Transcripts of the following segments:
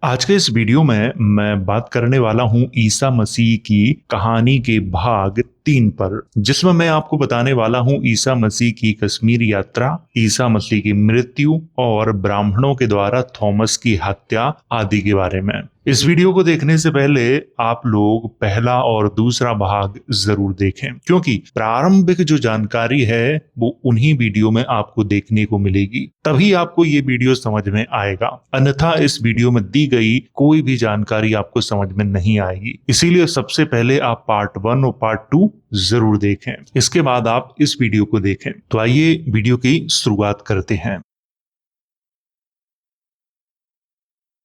आज के इस वीडियो में मैं बात करने वाला हूं ईसा मसीह की कहानी के भाग 3 पर, जिसमें मैं आपको बताने वाला हूं ईसा मसीह की कश्मीर यात्रा, ईसा मसीह की मृत्यु और ब्राह्मणों के द्वारा थॉमस की हत्या आदि के बारे में। इस वीडियो को देखने से पहले आप लोग पहला और दूसरा भाग जरूर देखें, क्योंकि प्रारंभिक जो जानकारी है वो उन्हीं वीडियो में आपको देखने को मिलेगी, तभी आपको ये वीडियो समझ में आएगा। अन्यथा इस वीडियो में दी गई कोई भी जानकारी आपको समझ में नहीं आएगी। इसीलिए सबसे पहले आप पार्ट 1 और पार्ट 2 जरूर देखें, इसके बाद आप इस वीडियो को देखें। तो आइए वीडियो की शुरुआत करते हैं।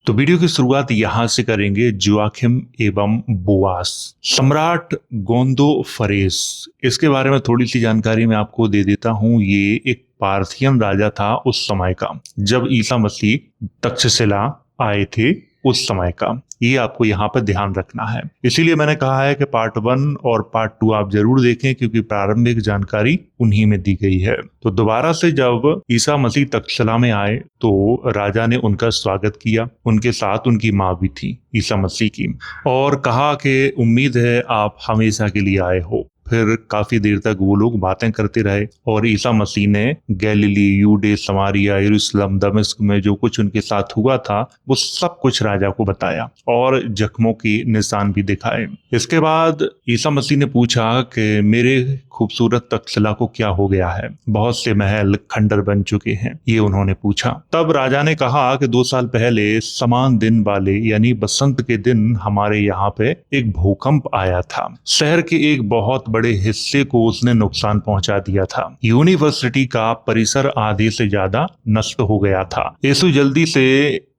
तो वीडियो की शुरुआत यहां से करेंगे, जोआखिम एवं बोआस। सम्राट गोंदो फरेस, इसके बारे में थोड़ी सी जानकारी मैं आपको दे देता हूं। ये एक पार्थियन राजा था उस समय का, जब ईसा मसीह तक्षशिला आए थे उस समय का। ये आपको यहाँ पर ध्यान रखना है। इसीलिए मैंने कहा है कि पार्ट 1 और पार्ट 2 आप जरूर देखें, क्योंकि प्रारंभिक जानकारी उन्हीं में दी गई है। तो दोबारा से जब ईसा मसीह तक्षशिला में आए तो राजा ने उनका स्वागत किया। उनके साथ उनकी माँ भी थी ईसा मसीह की, और कहा कि उम्मीद है आप हमेशा के लिए आए हो। फिर काफी देर तक वो लोग बातें करते रहे और ईसा मसीह ने गैलीली, यूडे, समारिया, यरूशलेम, दमिश्क में जो कुछ उनके साथ हुआ था वो सब कुछ राजा को बताया और जख्मों की निशान भी दिखाए। इसके बाद ईसा मसीह ने पूछा कि मेरे खूबसूरत तक्षशिला को क्या हो गया है, बहुत से महल खंडर बन चुके हैं, ये उन्होंने पूछा। तब राजा ने कहा कि 2 साल पहले समान दिन वाले यानी बसंत के दिन हमारे यहाँ पे एक भूकंप आया था। शहर के एक बहुत बड़े हिस्से को उसने नुकसान पहुंचा दिया था। यूनिवर्सिटी का परिसर आधे से ज्यादा नष्ट हो गया था। यीशु जल्दी से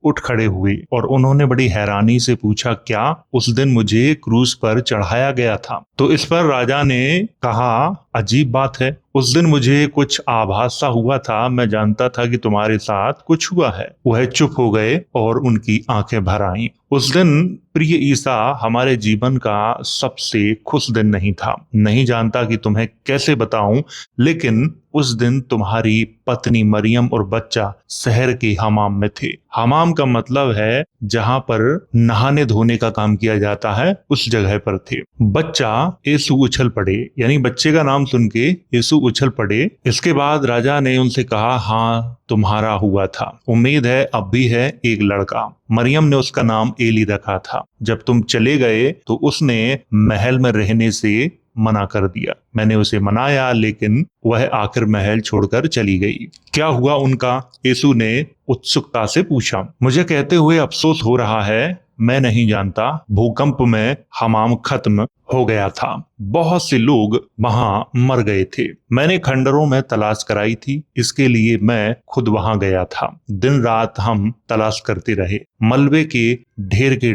उठ खड़े हुए और उन्होंने बड़ी हैरानी से पूछा, क्या उस दिन मुझे क्रूस पर चढ़ाया गया था? तो इस पर राजा ने कहा, अजीब बात है, उस दिन मुझे कुछ आभास सा हुआ था, मैं जानता था कि तुम्हारे साथ कुछ हुआ है। वह चुप हो गए और उनकी आंखें भर आईं। उस दिन प्रिय ईसा हमारे जीवन का सबसे खुश दिन नहीं था। नहीं जानता कि तुम्हें कैसे बताऊं, लेकिन उस दिन तुम्हारी पत्नी मरियम और बच्चा शहर के हमाम में थे। हमाम का मतलब है जहां पर नहाने धोने का काम किया जाता है, उस जगह पर थे। बच्चा यीशु उछल पड़े, यानी बच्चे का नाम सुन के यीशु उछल पड़े। इसके बाद राजा ने उनसे कहा, हाँ तुम्हारा हुआ था, उम्मीद है अब भी है, एक लड़का। मरियम ने उसका नाम एली रखा था। जब तुम चले गए तो उसने महल में रहने से मना कर दिया। मैंने उसे मनाया, लेकिन वह आखिर महल छोड़कर चली गई। क्या हुआ उनका? यीशु ने उत्सुकता से पूछा। मुझे कहते हुए अफसोस हो रहा है, मैं नहीं जानता। भूकंप में हमाम खत्म हो गया था, बहुत से लोग वहां मर गए थे। मैंने खंडरों में तलाश कराई थी, इसके लिए मैं खुद वहां गया था। दिन रात हम तलाश करते रहे, मलबे के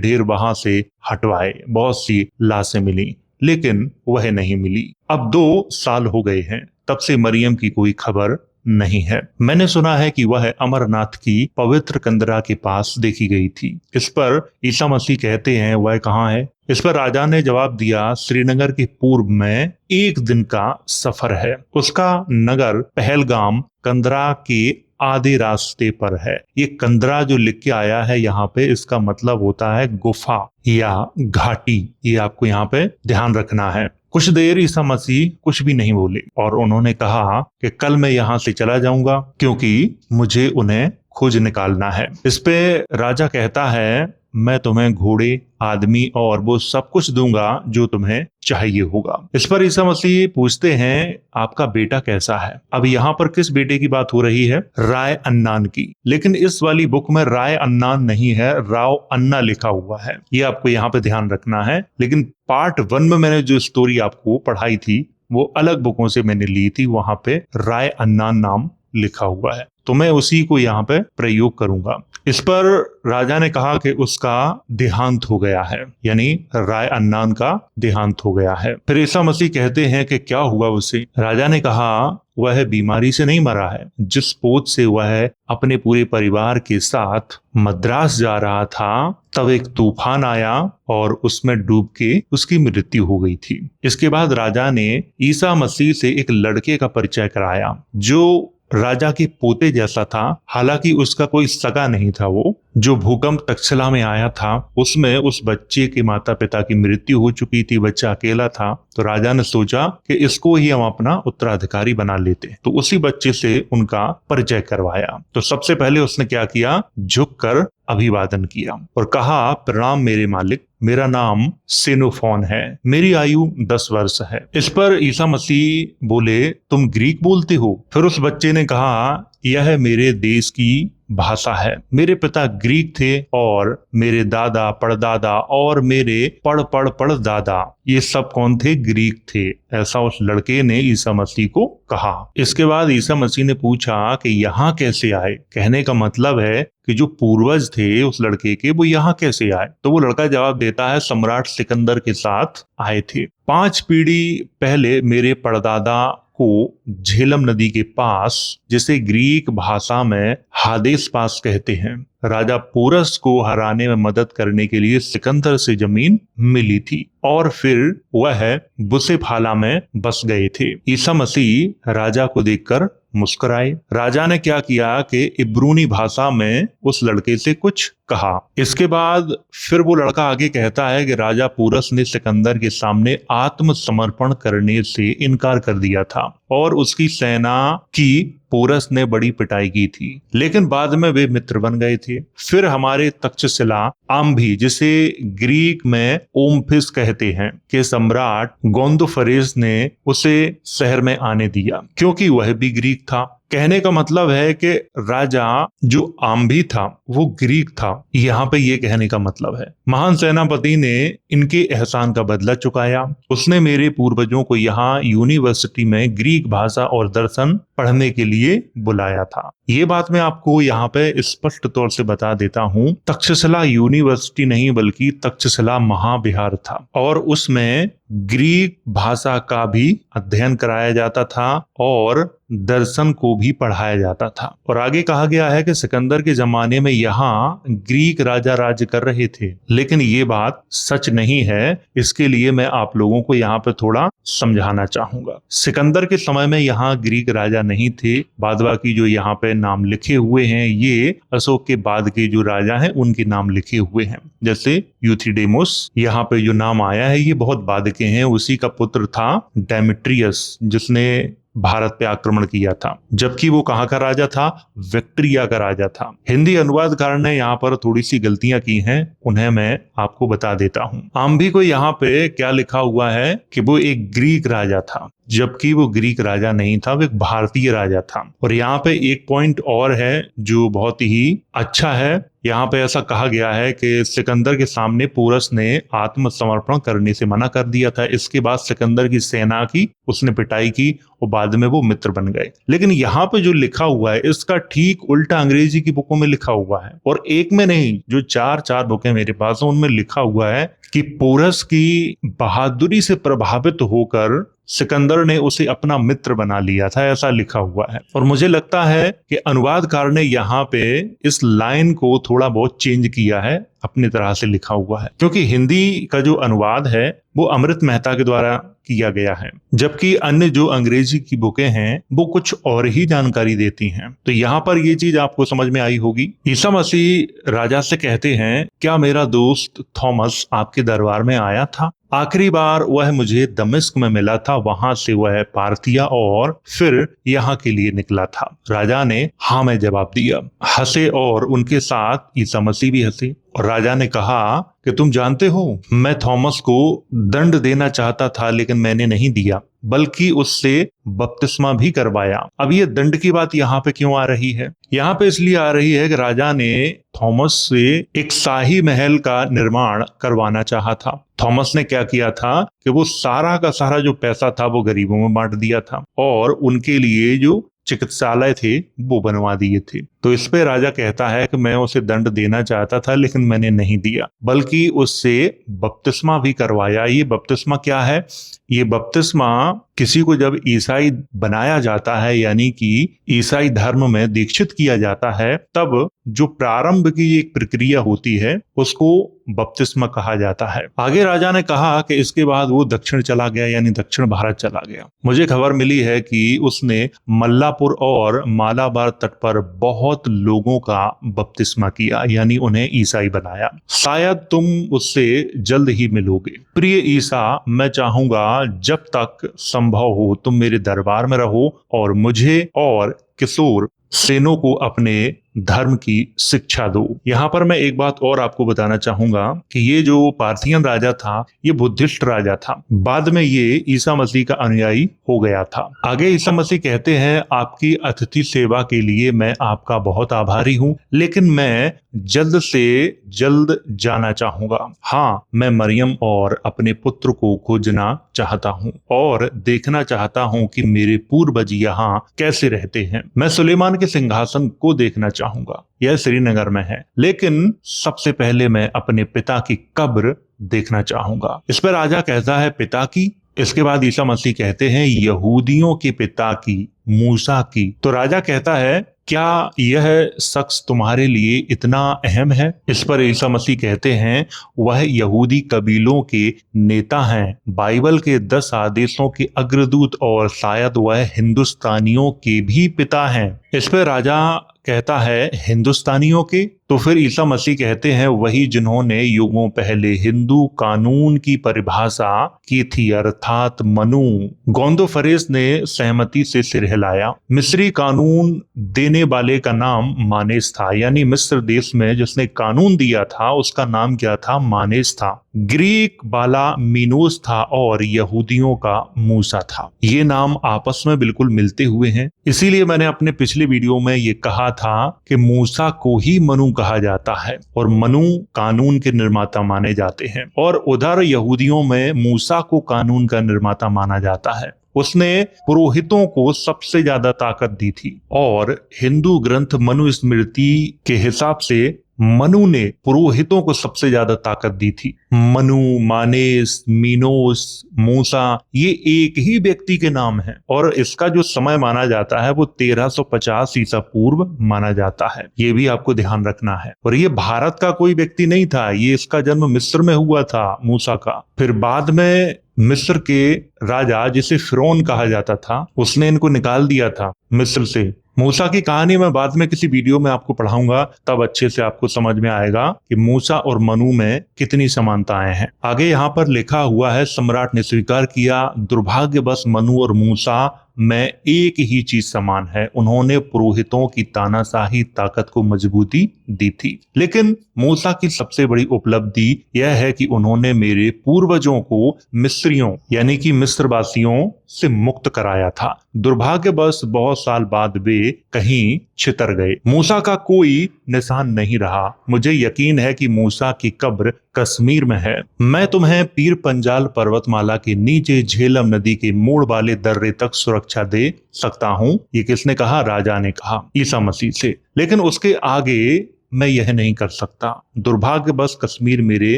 ढेर वहां से हटवाए, बहुत सी लाशें मिली, लेकिन वह नहीं मिली। अब 2 साल हो गए हैं, तब से मरियम की कोई खबर नहीं है। मैंने सुना है कि वह अमरनाथ की पवित्र कंदरा के पास देखी गई थी। इस पर ईसा मसीह कहते हैं, वह कहाँ है? इस पर राजा ने जवाब दिया, श्रीनगर के पूर्व में 1 दिन का सफर है। उसका नगर पहलगाम कंदरा के आधे रास्ते पर है। ये कंदरा जो लिख के आया है यहाँ पे, इसका मतलब होता है गुफा या घाटी। ये आपको यहाँ पे ध्यान रखना है। कुछ देर ईसा मसीह कुछ भी नहीं बोले और उन्होंने कहा कि कल मैं यहाँ से चला जाऊंगा, क्योंकि मुझे उन्हें खोज निकालना है। इस पे राजा कहता है, मैं तुम्हें घोड़े, आदमी और वो सब कुछ दूंगा जो तुम्हें चाहिए होगा। इस पर ईसा मसीह पूछते हैं, आपका बेटा कैसा है? अब यहाँ पर किस बेटे की बात हो रही है? राय अन्नान की। लेकिन इस वाली बुक में राय अन्नान नहीं है, राव अन्ना लिखा हुआ है। ये आपको यहाँ पे ध्यान रखना है। लेकिन पार्ट 1 में मैंने जो स्टोरी आपको पढ़ाई थी वो अलग बुकों से मैंने ली थी, वहां पे राय अन्नान नाम लिखा हुआ है, तो मैं उसी को यहाँ पे प्रयोग करूंगा। इस पर राजा ने कहा कि उसका देहांत हो गया है, यानी राय अन्नान का देहांत हो गया है। फिर ईसा मसीह कहते हैं कि क्या हुआ उसे? राजा ने कहा, वह बीमारी से नहीं मरा है। जिस पोत से वह अपने पूरे परिवार के साथ मद्रास जा रहा था, तब एक तूफान आया और उसमें डूब के उसकी मृत्यु हो गई थी। इसके बाद राजा ने ईसा मसीह से एक लड़के का परिचय कराया जो राजा के पोते जैसा था। हालांकि उसका कोई सगा नहीं था। वो जो भूकंप तक्षशिला में आया था उसमें उस बच्चे के माता पिता की मृत्यु हो चुकी थी, बच्चा अकेला था। तो राजा ने सोचा कि इसको ही हम अपना उत्तराधिकारी बना लेते। तो उसी बच्चे से उनका परिचय करवाया। तो सबसे पहले उसने क्या किया, झुककर अभिवादन किया और कहा, प्रणाम मेरे मालिक, मेरा नाम सेनोफोन है, मेरी आयु 10 वर्ष है। इस पर ईसा मसीह बोले, तुम ग्रीक बोलते हो? फिर उस बच्चे ने कहा, यह मेरे देश की भाषा है। मेरे पिता ग्रीक थे और मेरे दादा परदादा और मेरे पड़ दादा ये सब कौन थे? ग्रीक थे। ऐसा उस लड़के ने ईसा मसीह को कहा। इसके बाद ईसा मसीह ने पूछा कि यहाँ कैसे आए। कहने का मतलब है कि जो पूर्वज थे उस लड़के के, वो यहाँ कैसे आए? तो वो लड़का जवाब देता है, सम्राट सिकंदर के साथ आए थे। 5 पीढ़ी पहले मेरे परदादा को झेलम नदी के पास, जिसे ग्रीक भाषा में हादेस पास कहते हैं, राजा पोरस को हराने में मदद करने के लिए सिकंदर से जमीन मिली थी और फिर वह बुसेफाला में बस गए थे। ईसा मसीह राजा को देखकर मुस्कुराए। राजा ने क्या किया कि इब्रूनी भाषा में उस लड़के से कुछ कहा। इसके बाद फिर वो लड़का आगे कहता है कि राजा पोरस ने सिकंदर के सामने आत्मसमर्पण करने से इनकार कर दिया था और उसकी सेना की पोरस ने बड़ी पिटाई की थी, लेकिन बाद में वे मित्र बन गए थे। फिर हमारे तक्षशिला आम्भी, जिसे ग्रीक में ओम्फिस कहते हैं, के सम्राट गोंदोफरेस ने उसे शहर में आने दिया क्योंकि वह भी ग्रीक था। कहने का मतलब है कि राजा जो आम्भी था वो ग्रीक था। यहाँ पे ये कहने का मतलब है महान सेनापति ने इनके एहसान का बदला चुकाया। उसने मेरे पूर्वजों को यहाँ यूनिवर्सिटी में ग्रीक भाषा और दर्शन पढ़ने के लिए बुलाया था। ये बात मैं आपको यहाँ पे स्पष्ट तौर से बता देता हूँ, तक्षशिला यूनिवर्सिटी नहीं बल्कि तक्षशिला महाविहार था और उसमें ग्रीक भाषा का भी अध्ययन कराया जाता था और दर्शन को भी पढ़ाया जाता था। और आगे कहा गया है कि सिकंदर के जमाने में यहाँ ग्रीक राजा राज्य कर रहे थे, लेकिन ये बात सच नहीं है। इसके लिए मैं आप लोगों को यहाँ पे थोड़ा समझाना चाहूंगा। सिकंदर के समय में यहाँ ग्रीक राजा नहीं थे। बाद बाकी जो यहाँ पे नाम लिखे हुए हैं ये अशोक के बाद के जो राजा हैं उनके नाम लिखे हुए हैं। जैसे यूथिडेमस, यहाँ पे जो नाम आया है ये बहुत बाद के हैं। उसी का पुत्र था डेमेट्रियस, जिसने भारत पे आक्रमण किया था, जबकि वो कहाँ का राजा था? विक्ट्रिया का राजा था। हिंदी अनुवादकार ने यहाँ पर थोड़ी सी गलतियां की हैं, उन्हें मैं आपको बता देता हूँ। आम्भी को यहाँ पे क्या लिखा हुआ है कि वो एक ग्रीक राजा था, जबकि वो ग्रीक राजा नहीं था, वो एक भारतीय राजा था। और यहाँ पे एक पॉइंट और है जो बहुत ही अच्छा है। यहाँ पे ऐसा कहा गया है कि सिकंदर के सामने पोरस ने आत्मसमर्पण करने से मना कर दिया था। इसके बाद सिकंदर की सेना की उसने पिटाई की और बाद में वो मित्र बन गए। लेकिन यहाँ पे जो लिखा हुआ है इसका ठीक उल्टा अंग्रेजी की बुकों में लिखा हुआ है, और एक में नहीं, जो 4 बुकें मेरे पास हैं उनमें लिखा हुआ है कि पोरस की बहादुरी से प्रभावित होकर सिकंदर ने उसे अपना मित्र बना लिया था, ऐसा लिखा हुआ है। और मुझे लगता है कि अनुवादकार ने यहाँ पे इस लाइन को थोड़ा बहुत चेंज किया है, अपनी तरह से लिखा हुआ है, क्योंकि हिंदी का जो अनुवाद है वो अमृत मेहता के द्वारा किया गया है, जबकि अन्य जो अंग्रेजी की बुकें हैं वो कुछ और ही जानकारी देती हैं। तो यहाँ पर ये चीज आपको समझ में आई होगी। ईसा मसीह राजा से कहते हैं, क्या मेरा दोस्त थॉमस आपके दरबार में आया था? आखिरी बार वह मुझे दमिश्क में मिला था, वहां से वह पार्थिया और फिर यहाँ के लिए निकला था। राजा ने हाँ में जवाब दिया। हंसे और उनके साथ ईसा मसीह भी हंसे। और राजा ने कहा कि तुम जानते हो, मैं थॉमस को दंड देना चाहता था लेकिन मैंने नहीं दिया, बल्कि उससे बपतिस्मा भी करवाया। अब ये दंड की बात यहाँ पे क्यों आ रही है? यहाँ पे इसलिए आ रही है कि राजा ने थॉमस से एक शाही महल का निर्माण करवाना चाहा था। थॉमस ने क्या किया था कि वो सारा का सारा जो पैसा था वो गरीबों में बांट दिया था और उनके लिए जो चिकित्सालय थे वो बनवा दिए थे। तो इस पे राजा कहता है कि मैं उसे दंड देना चाहता था लेकिन मैंने नहीं दिया, बल्कि उससे बपतिस्मा भी करवाया। ये बपतिस्मा क्या है? ये बपतिस्मा किसी को जब ईसाई बनाया जाता है, यानी कि ईसाई धर्म में दीक्षित किया जाता है, तब जो प्रारंभ की एक प्रक्रिया होती है उसको बपतिस्मा कहा जाता है। आगे राजा ने कहा कि इसके बाद वो दक्षिण चला गया, यानी दक्षिण भारत चला गया। मुझे खबर मिली है कि उसने मल्लापुर और मालाबार तट पर बहुत लोगों का बपतिस्मा किया, यानी उन्हें ईसाई बनाया। शायद तुम उससे जल्द ही मिलोगे। प्रिय ईसा, मैं चाहूंगा जब तक संभव हो तुम मेरे दरबार में रहो और मुझे और किशोर सेनों को अपने धर्म की शिक्षा दो। यहाँ पर मैं एक बात और आपको बताना चाहूंगा कि ये जो पार्थियन राजा था ये बुद्धिस्ट राजा था। बाद में ये ईसा मसीह का अनुयायी हो गया था। आगे ईसा मसीह कहते हैं, आपकी अतिथि सेवा के लिए मैं आपका बहुत आभारी हूँ, लेकिन मैं जल्द से जल्द जाना चाहूंगा। हाँ, मैं मरियम और अपने पुत्र को खोजना चाहता हूँ और देखना चाहता हूँ कि मेरे पूर्वज यहाँ कैसे रहते हैं। मैं सुलेमान के सिंहासन को देखना चाहूंगा, यह श्रीनगर में है, लेकिन सबसे पहले मैं अपने पिता की कब्र देखना चाहूंगा। इस पर राजा कहता है, पिता की? इसके बाद ईसा मसीह कहते हैं, यहूदियों के पिता की, मूसा की। तो राजा कहता है, क्या यह शख्स तुम्हारे लिए इतना अहम है? इस पर ईसा मसीह कहते हैं, वह यहूदी कबीलों के नेता हैं, बाइबल के 10 आदेशों के अग्रदूत और शायद वह हिंदुस्तानियों के भी पिता हैं। इस पर राजा कहता है, हिंदुस्तानियों के? तो फिर ईसा मसीह कहते हैं, वही जिन्होंने युगों पहले हिंदू कानून की परिभाषा की थी, अर्थात मनु। गोंदोफरेस ने सहमति से सिर हिलाया। मिस्री कानून देने वाले का नाम मानेस था, यानी मिस्र देश में जिसने कानून दिया था उसका नाम क्या था? मानेस था। ग्रीक वाला मीनोस था और यहूदियों का मूसा था। ये नाम आपस में बिल्कुल मिलते हुए हैं। इसीलिए मैंने अपने पिछले वीडियो में ये कहा था कि मूसा को ही मनु कहा जाता है और मनु कानून के निर्माता माने जाते हैं, और उधर यहूदियों में मूसा को कानून का निर्माता माना जाता है। उसने पुरोहितों को सबसे ज्यादा ताकत दी थी, और हिंदू ग्रंथ मनुस्मृति के हिसाब से मनु ने पुरोहितों को सबसे ज्यादा ताकत दी थी। मनु, मानेस, मीनोस, मूसा, ये एक ही व्यक्ति के नाम है, और इसका जो समय माना जाता है वो 1350 ईसा पूर्व माना जाता है। ये भी आपको ध्यान रखना है। और ये भारत का कोई व्यक्ति नहीं था, ये इसका जन्म मिस्र में हुआ था, मूसा का। फिर बाद में मिस्र के राजा, जिसे फिरौन कहा जाता था, उसने इनको निकाल दिया था मिस्र से। मूसा की कहानी मैं बाद में किसी वीडियो में आपको पढ़ाऊंगा, तब अच्छे से आपको समझ में आएगा कि मूसा और मनु में कितनी समानताएं हैं। आगे यहाँ पर लिखा हुआ है, सम्राट ने स्वीकार किया, दुर्भाग्यवश मनु और मूसा में एक ही चीज समान है, उन्होंने पुरोहितों की तानाशाही ताकत को मजबूती दी थी। लेकिन मूसा की सबसे बड़ी उपलब्धि यह है कि उन्होंने मेरे पूर्वजों को मिस्रियों यानी कि मिस्रवासियों से मुक्त कराया था। दुर्भाग्यवश बहुत साल बाद वे कहीं छितर गए। मूसा का कोई निशान नहीं रहा। मुझे यकीन है कि मूसा की कब्र कश्मीर में है। मैं तुम्हें पीर पंजाल पर्वतमाला के नीचे झेलम नदी के मोड़ वाले दर्रे तक सुरक्षा दे सकता हूँ। ये किसने कहा? राजा ने कहा, ईसा मसीह से। लेकिन उसके आगे मैं यह नहीं कर सकता। दुर्भाग्यवश कश्मीर मेरे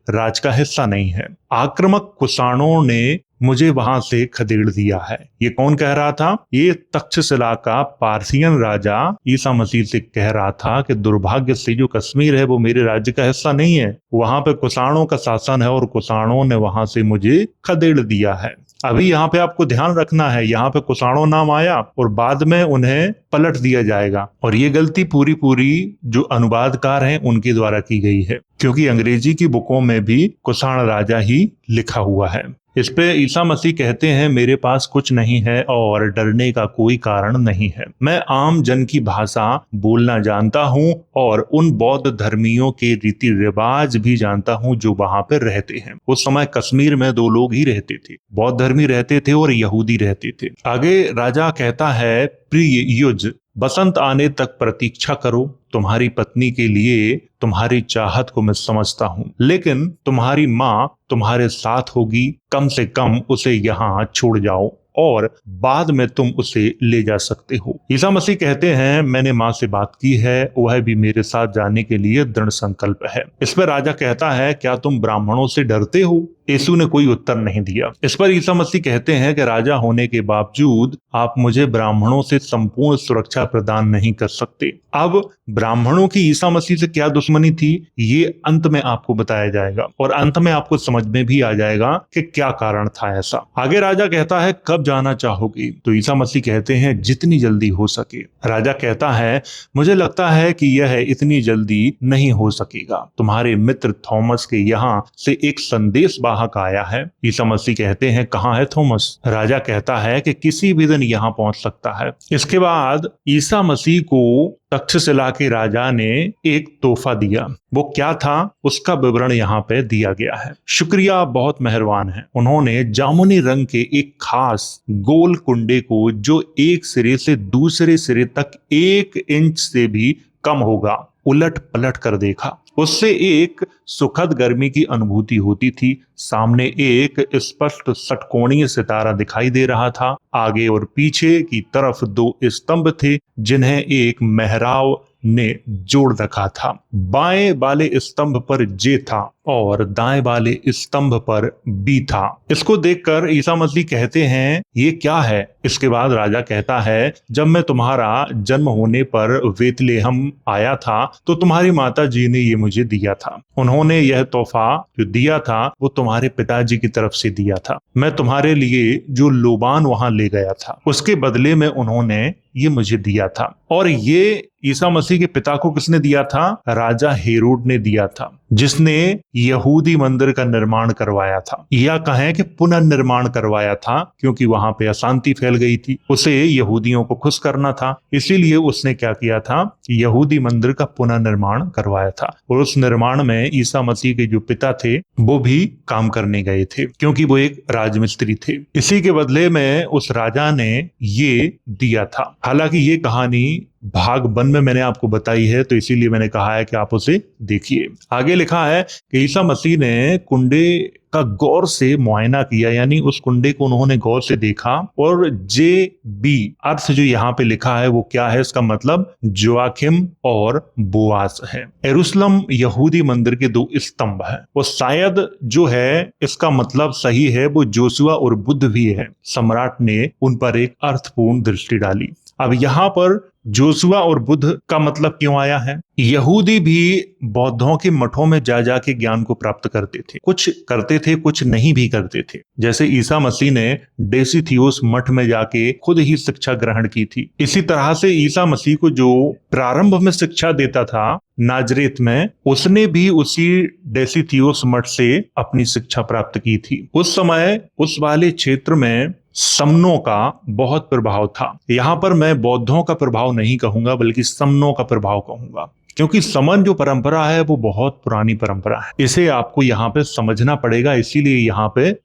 राज का हिस्सा नहीं है। आक्रामक कुषाणों ने मुझे वहां से खदेड़ दिया है। ये कौन कह रहा था? ये तक्षशिला का पार्थियन राजा ईसा मसीह से कह रहा था कि दुर्भाग्य से जो कश्मीर है वो मेरे राज्य का हिस्सा नहीं है, वहां पे कुषाणों का शासन है और कुषाणों ने वहां से मुझे खदेड़ दिया है। अभी यहाँ पे आपको ध्यान रखना है, यहाँ पे कुषाणों नाम आया और बाद में उन्हें पलट दिया जाएगा, और ये गलती पूरी पूरी जो अनुवादकार हैं उनके द्वारा की गई है, क्योंकि अंग्रेजी की बुकों में भी कुषाण राजा ही लिखा हुआ है। इस पे ईसा मसीह कहते हैं, मेरे पास कुछ नहीं है और डरने का कोई कारण नहीं है। मैं आम जन की भाषा बोलना जानता हूँ और उन बौद्ध धर्मियों के रीति रिवाज भी जानता हूँ जो वहां पर रहते हैं। उस समय कश्मीर में 2 लोग ही रहते थे, बौद्ध धर्मी रहते थे और यहूदी रहते थे। आगे राजा कहता है, प्रिय युज, बसंत आने तक प्रतीक्षा करो। तुम्हारी पत्नी के लिए तुम्हारी चाहत को मैं समझता हूँ, लेकिन तुम्हारी माँ तुम्हारे साथ होगी। कम से कम उसे यहाँ छोड़ जाओ और बाद में तुम उसे ले जा सकते हो। ईसा मसीह कहते हैं, मैंने माँ से बात की है, वह भी मेरे साथ जाने के लिए दृढ़ संकल्प है। इस पर राजा कहता है, क्या तुम ब्राह्मणों से डरते हो? यीशु ने कोई उत्तर नहीं दिया। इस पर ईसा मसीह कहते हैं कि राजा होने के बावजूद आप मुझे ब्राह्मणों से संपूर्ण सुरक्षा प्रदान नहीं कर सकते। अब ब्राह्मणों की ईसा मसीह से क्या दुश्मनी थी, ये अंत में आपको बताया जाएगा और अंत में आपको समझ में भी आ जाएगा कि क्या कारण था ऐसा। आगे राजा कहता है, कब जाना चाहोगे? तो ईसा मसीह कहते हैं, जितनी जल्दी हो सके। राजा कहता है, मुझे लगता है कि यह इतनी जल्दी नहीं हो सकेगा। तुम्हारे मित्र थॉमस के यहाँ से एक संदेश वाहक आया है। ईसा मसीह कहते हैं, कहाँ है थॉमस? राजा कहता है कि किसी भी दिन यहाँ पहुंच सकता है। इसके बाद ईसा मसीह को तक्षशिला के राजा ने एक तोहफा दिया। वो क्या था, उसका विवरण यहाँ पे दिया गया है। शुक्रिया, बहुत मेहरबान है। उन्होंने जामुनी रंग के एक खास गोल कुंडे को, जो एक सिरे से दूसरे सिरे तक 1 इंच से भी कम होगा, उलट पलट कर देखा। उससे एक सुखद गर्मी की अनुभूति होती थी। सामने एक स्पष्ट षटकोणीय सितारा दिखाई दे रहा था। आगे और पीछे की तरफ 2 स्तंभ थे, जिन्हें एक मेहराब ने जोड़ रखा था। बाएं वाले स्तंभ पर जे था और दाएं वाले स्तंभ पर बी था। इसको देखकर ईसा मसीह कहते हैं, ये क्या है? इसके बाद राजा कहता है, जब मैं तुम्हारा जन्म होने पर बेथलेहम आया था तो तुम्हारी माता जी ने ये मुझे दिया था। उन्होंने यह तोहफा जो दिया था वो तुम्हारे पिताजी की तरफ से दिया था। मैं तुम्हारे लिए जो लोबान वहां ले गया था उसके बदले में उन्होंने ये मुझे दिया था। और ये ईसा मसीह के पिता को किसने दिया था? राजा हेरोद ने दिया था, जिसने यहूदी मंदिर का निर्माण करवाया था, या कहें कि पुनर्निर्माण करवाया था, क्योंकि वहां पे अशांति फैल गई थी। उसे यहूदियों को खुश करना था, इसीलिए उसने क्या किया था, यहूदी मंदिर का पुनर्निर्माण करवाया था। और उस निर्माण में ईसा मसीह के जो पिता थे वो भी काम करने गए थे, क्योंकि वो एक राजमिस्त्री थे। इसी के बदले में उस राजा ने ये दिया था। हालांकि ये कहानी भाग 1 में मैंने आपको बताई है, तो इसीलिए मैंने कहा है कि आप उसे देखिए। आगे लिखा है कि ईसा मसीह ने कुंडे का गौर से मुआयना किया, यानी उस कुंडे को उन्होंने गौर से देखा। और जे बी अर्थ जो यहाँ पे लिखा है वो क्या है, इसका मतलब जोआखिम और बोआस है। यरूशलेम यहूदी मंदिर के 2 स्तंभ है। और शायद जो है इसका मतलब सही है, वो जोशुआ और बुद्ध भी है। सम्राट ने उन पर एक अर्थपूर्ण दृष्टि डाली। अब यहाँ पर जोशुआ और बुद्ध का मतलब क्यों आया है? यहूदी भी बौद्धों के मठों में जा जाके ज्ञान को प्राप्त करते थे। कुछ करते थे, कुछ नहीं भी करते थे। जैसे ईसा मसीह ने डेसिथियोस मठ में जाके खुद ही शिक्षा ग्रहण की थी। इसी तरह से ईसा मसीह को जो प्रारंभ में शिक्षा देता था नाजरेत में, उसने भी उसी डेसिथियोस मठ से अपनी शिक्षा प्राप्त की थी। उस समय उस वाले क्षेत्र में समनों का बहुत प्रभाव था। यहाँ पर मैं बौद्धों का प्रभाव नहीं कहूंगा, बल्कि समनों का प्रभाव कहूंगा, क्योंकि समन जो परंपरा है वो बहुत पुरानी परंपरा है। इसे आपको यहाँ पे समझना पड़ेगा, इसीलिए यहाँ पे